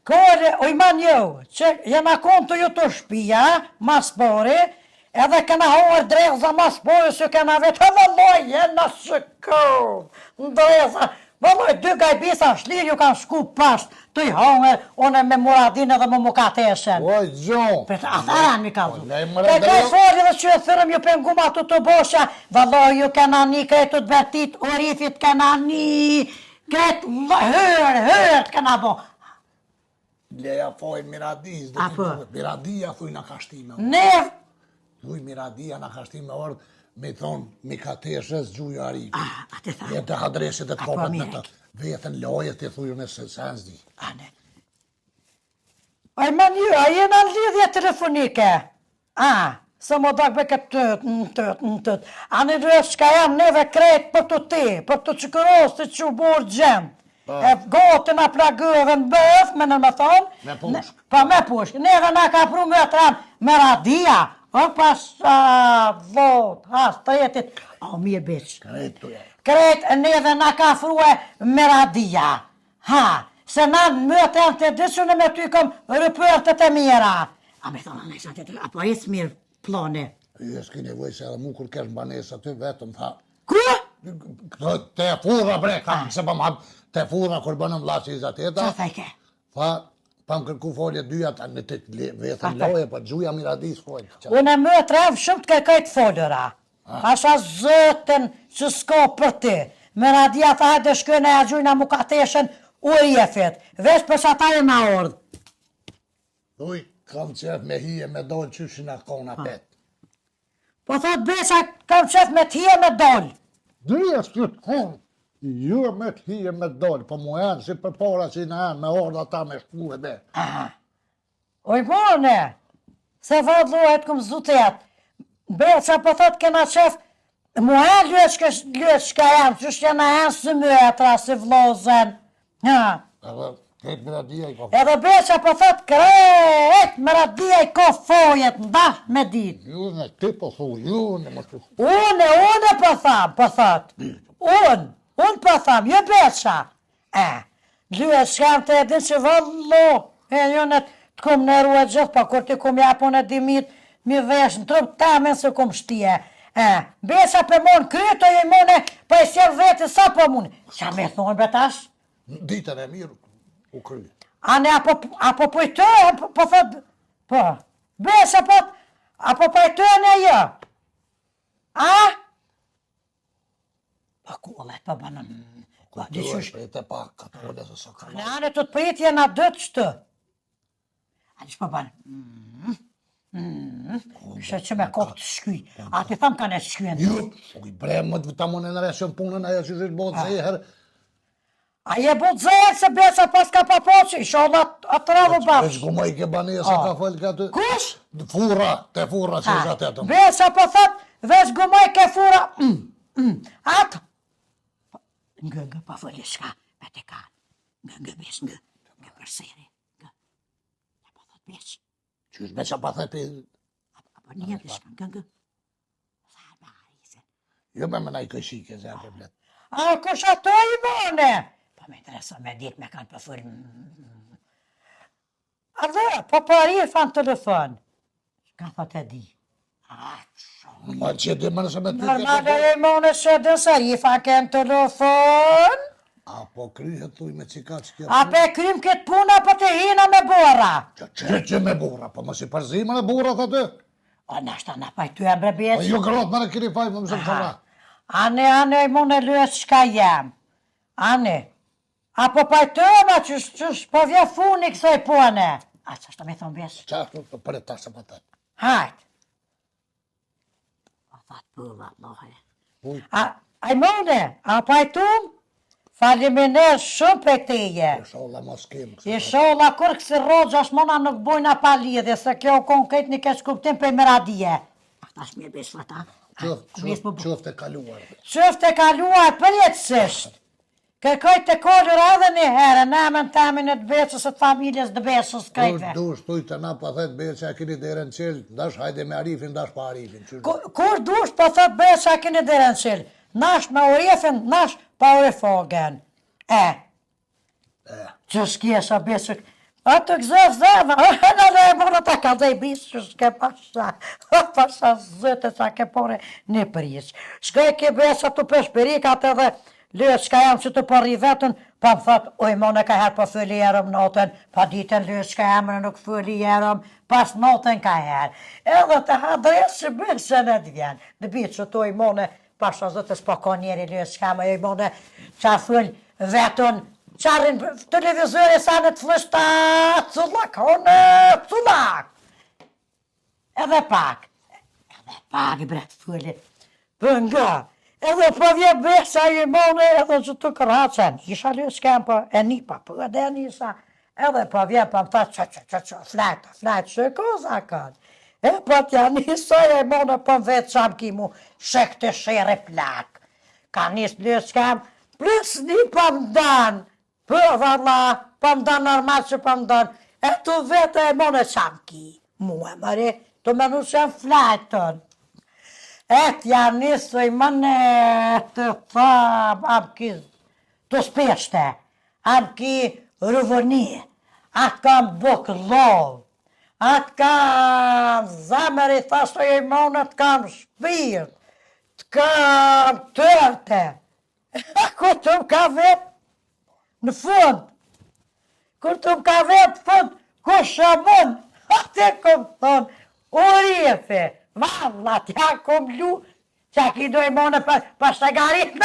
kore, ojman jo, që jena konë të ju të shpia, mas pori, edhe këna hoër dreza mas pori, që këna vetë, vëlloj, jena shëkov, dreza, vëlloj, 2 gajbisa shlir ju kanë shku pasht, të i hoër, one me muradin edhe me mukateshen. Oj, gjon. Për të atharan mi ka dhu. lej, mëre, Për dhe kaj jo. foli dhe që e thërëm ju penguma të bosha, vëlloj ju kena një kretu të betit, orifit kena një, kretu hërë të kena bo. Leja fojnë Miradis, dhe Apo? Miradia thuj në ka shtime. Ne, Thuj Miradia në ka shtime orë, me thonë, mi ka teshes gjuju Arifi. atë tha. E të hadresit e të Apo, kopet në mirek. të vetën loje të thuju në sens di. Ane. A jena në lidhje telefonike? Se më dak me këtë tët. Ane duhet shka jam neve krejt për të ti, për të qëkëros të që borë gjemë. E gotën a plagëve në bëf, me në më thonë. Me pushk. Pa me pushk. Neve na ka pru me atram me radia. O pas vot, has të jetit. O mirë bish. Krejt të je. Krejt neve na ka frue me radia. Ha, se na në mëtë janë të dysune me ty kom rëpërtët e mira. A me thonë, në isha të të, apo jesë mirë plone. Je s'ki nevoj se edhe mu kur kesh banes aty vetëm tha. Kua? Te furra bre, kam se pa ma te furra kur bënëm vlasi i Qa zateta. thajke? Tha, pa më kërku folje dyja ta në të vetëm loje, pa gjuja Miradis folje. Unë e më të revë shumë të kërkajt folëra. Asha zëtën që s'ko për ti. Me radia tha hajde shkënë e a gjujna mu ka teshen u rjefit. Vesh për sa ta e ma ordë. Thuj, kam qef me hije me dojnë qyshin a kona pet. Po thot besa kam qef me t'hije me dollë. Dyja s'kët konë, jo me t'hije me dojnë, po mu janë si për para që në janë me orda ta me shku e be. Oj bone, se vadluajt këm zutet. Beca po thot kena qef, mu e lyet shka jam, që shkena janë së mëtra, si vlozen. Edhe, këtë Miradia i ka Edhe beqa po thot krejt, më radia i ko fojet, ndash me dit. ju në ti po thuj, ju në më të Une po thot. Unë po tham, jo beqa. Lyet shkam të edhin që vëllo, jo në të kom në ruet gjithë, po kur ti kom japon e dimit, mi vesh në trup tamen se kom shtije. Beqa për mon kryto i mone, pa i sjell veti sa po mune. Qa me thonë betash? ditën e mirë u kry. Ane apo pojtojnë, po thot, po, besa po, apo pojtojnë e jo. Po kullet, po banën, po diqysh, Për e të pak, këtë ole se sa ka në anë të të pritje në dëtë qëtë. A dish po banë, shë që me kokë të shkuj, a ti thamë ka në shkujen. Ju, uj bre, më të ta më në nëreshën punën, ajo që zhërë botë se i herë. A je bu të zërë se besa pas ka pa poqë, i shonë atë rrëvë Veç bafsh. ku më i ke banesa ka falë këtë. Kush? Fura, te fura që është atë etëm. Besa po thot, veç gumoj ke fura, atë. Ngë pa fëllë shka, me te ka, ngë besh, ngë përseri, ngë. Ja po thot besh, Qysh me që pa thepi, apo një të shka, ngë. Sa me harise. jo me më na i këshike, zë për blet. A kush ato i bone? Po me intereso me dit me kanë për fëllë. A dhe, po pari e fan telefon. Ka thot e di. Ma që di më nëse me ty Normal e mone që dësa i fa ken telefon. Apo kryhet thuj me qika që kjo. A pe krym këtë puna për të hina me bora. Që me bura, po më si përzimën e bura të ty. O nashta na pajtu e bre Po bjeq. ju gratë më në kiri faj, më mësëm të ra. Ane i mune lyës shka jam. Ane. Apo pajtu e ma qësh po vje funi kësoj pune. A që është me thonë besh? Qashtu të për e tasë për të. Hajt. A thot pëlla, lohe. Uj. A i mune, a pajtu? Faliminer shumë për teje. Sholla mos kemë. I sholla kur kësi rogja shmona nuk bujna pa lidhje, se kjo konkret një kesh kuptim për meradije. Ta shmirë besh fata. Qëftë e kaluar. Qëftë e kaluar përjetësisht. Kërkoj të kollur edhe një herë, në emën të amin e të beqës e të familjes të beqës krejtve. Dush tuj të na pa thet beqë a kini dherën qelë, ndash hajde me Arifin, ndash pa Arifin. Kur dush po thot beqës a kini dherën qilë, nash me urifin, nash pa urifogen. Që s'kjesha beqë, a të gëzëv zëvë, në le e mërë të ka dhe i bisë, që s'ke pasha, pasha zëte sa ke pore një prisë. Shkaj ke beqë të peshperikat edhe, lyës shka jam që të përri vetën, pa më thot, oj mone ka herë po fëli jerëm notën, pa ditën lyës shka jam në nuk fëli jerëm, pas notën ka herë. Edhe të hadres që bërë që në të vjenë. Në bitë që të oj mone, pasha zëtës po ka njeri lyës shka më, oj mone qa fëll vetën Qarin televizore sa në të flështa, cullak, cullak. Edhe pak, bre të fulli. Për nga, edhe po vje besa i mone, edhe që të kërhacen. Isha lë s'kem po e nipa, po edhe e nisa. Edhe po vje po më tha flajt, që koza kanë. E po t'ja nisoj e mone po më vetë qam ki mu shek të shere plak. Ka nis lë s'kem, plus një po më danë. Për valla, po më danë normal që po më danë. E tu vetë e mone qam ki. Mua mëre, të menu që e flajtën. E t'ja nisoj mëne të tham, am ki të speshte, am ki rëvëni, atë kam buk lovë, atë kam zamër i thasoj e monë, atë kam shpirt, të kam tërte. Kur të më ka vetë në fund, kur të më ka vetë në fund, ku shamon, atë e kom thonë, o rjefe, valla, t'ja kom lu, që ki do e monë pas të garit.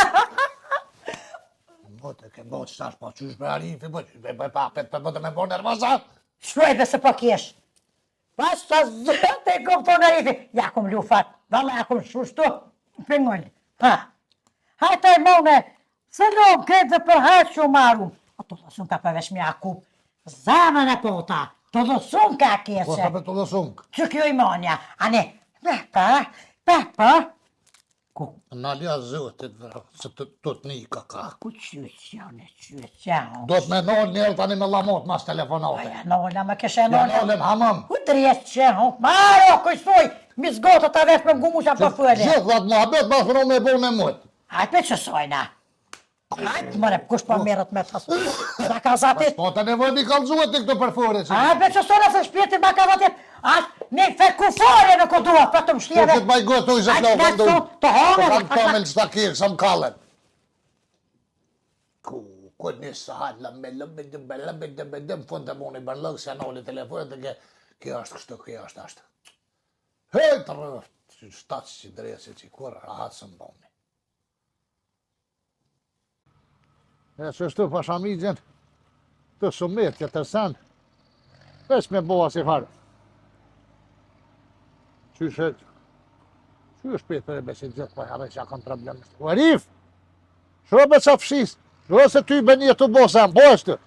Bote, ke bote, shtash, po qysh për arifi, po qysh për bote me bo nervoza? Shruajbe se po kesh. Pas të zëtë e kom thonë arifi, ja kom lu fat, valla ja kom shushtu, pëngull. Hajta e mone, se lom këtë dhe për hajtë që maru. O të lësun ka përvesh me akup, zamën e pota, të lësun ka Po kese. sa për të lësunk? Që kjo i monja, ane, pepa, Në alja zëtit, se të të një kaka. ku qyqjone. Do të me nolë njërë tani me lamot mas telefonate. Oja, nolla, me këshe Ja nolla. nolën hamëm. Ku të rjesë që hon, maro, kësoj, mis gotët a vesh me ngumu që për fële. Gjithë dhe të muhabet, ma thënë me bo me mut. Hajtë me qësojna. Hajtë, mëre, kush po merët me të da ka zatit. Po të nevoj një kalzuet të këtë përfore që. Hajtë me qësojna se shpjetin ba ka zatit. Hajtë, me fekufore në këtë duhet, për të më Po shtjeve. që të baj gotë ujë se Hajtë, këto letë këndu. të hongë. Po kanë kamel që ta kirë, sa më kallen. Ku një sahat, me lëmbë, fund të muni bërlëgë, se noli telefonet dhe kjo është kështu, kjo është ashtë. Hej të rëft, që shtatë që dresi që kur, rahat së mboni. E që shtu pashamigjen, të sumet, që tërsen, veç me boa si farë. Qyshe, që është për e besit gjithë, po herë që kam problem. O Arif, shrobe qa fshis, se ty be një të bosem, po është.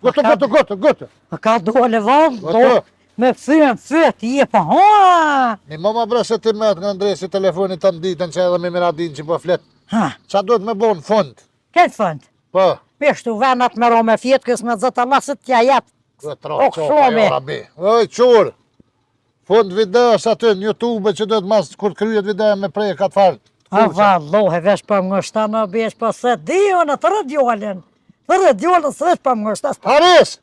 Gëtë. Më ka dole vonë, Gotë. me fyën fyët, je pa hoa. Një mama bre se ti met nga ndresi telefonit të nditën që edhe me miradin që po flet. Qa duhet me bo në fund? Këtë fund, Po, peshtu venat me ro me fjetë, kësë me zëtë allasit tja jetë. këtë O, ro, kështu qopa, me. jo rabi. Oj, qurë, fund videos aty në YouTube që duhet mas kur kryet video me prej ka të farë. A vallohe, vesh për më ngështa në besh, po se dio në të rëdjollin. Të rëdjollin së vesh për më ngështa. Haris!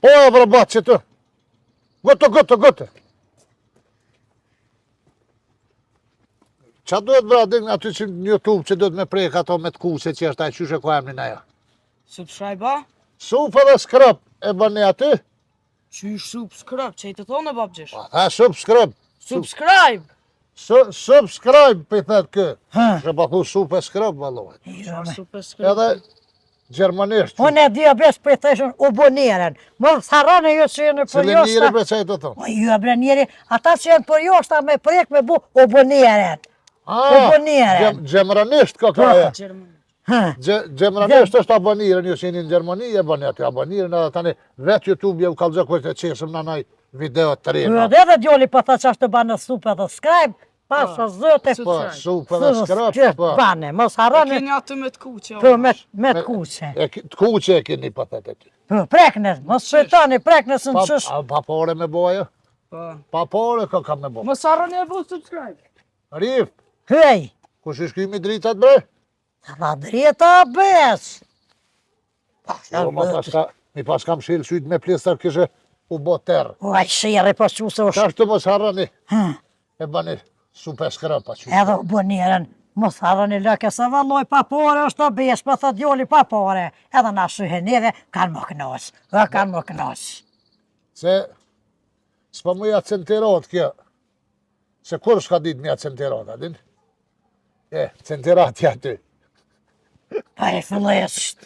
Po, e brabat që të. Gëtë. Qa duhet bra din aty që në YouTube që duhet me prejk ato me të kuse që është ajë qyshe ko emrin ajo? Subscribe-a? Sup edhe skrap e bëni aty? Qysh subscribe, që i të thonë e babgjesh? Pa, tha subscribe. Subscribe! Subscribe për i thetë kë. Që pa thu sup e skrap, valohet. Subscribe. Edhe gjermanisht. Unë e dhja besh për i theshën u boniren. Më tharane jo që jenë për Cile njëri joshta. bre që e të thonë. O jo bre njeri, ata që jenë për joshta me prek me bu u boniren. Aboniren. Gjemranisht ka ka e. Gjerman. Gjemranisht është aboniren, ju që jeni në Gjermani, e bëni aty aboniren, edhe tani vetë YouTube ju kalëzë kështë e qesëm në naj video të rina. Edhe dhe djoli për tha që ashtë të banë supe dhe skrajb, pasha zëte. Po, sup edhe skrap, po. Bane, mos harani Keni atë me të kuqe. për me të kuqe. Të kuqe e keni për të ty. Për preknes, mos shëtani preknes në qësh. Pa pore me boja? Po. Pa pore ka me bo. Mos harroni e bu subscribe. Rif, Hej, kush ish kimi dritat bre? la drita bes. Jo, mi pas kam shilë syt me plestar kishe u bo terë. Uaj, shire po që se Qa është të mos harrani? E bani supe skrapa që. edhe u boniren. Mos harani lëke se valloj pa pore është të besh, pa thë djoli pa pore. Edhe na shyheneve kanë më kënos. Kanë më kënos. Se s'pa mu ja centerat kjo. Se kur s'ka dit me ja centerat, adin? Centerat ja ty. Pa e fillesht.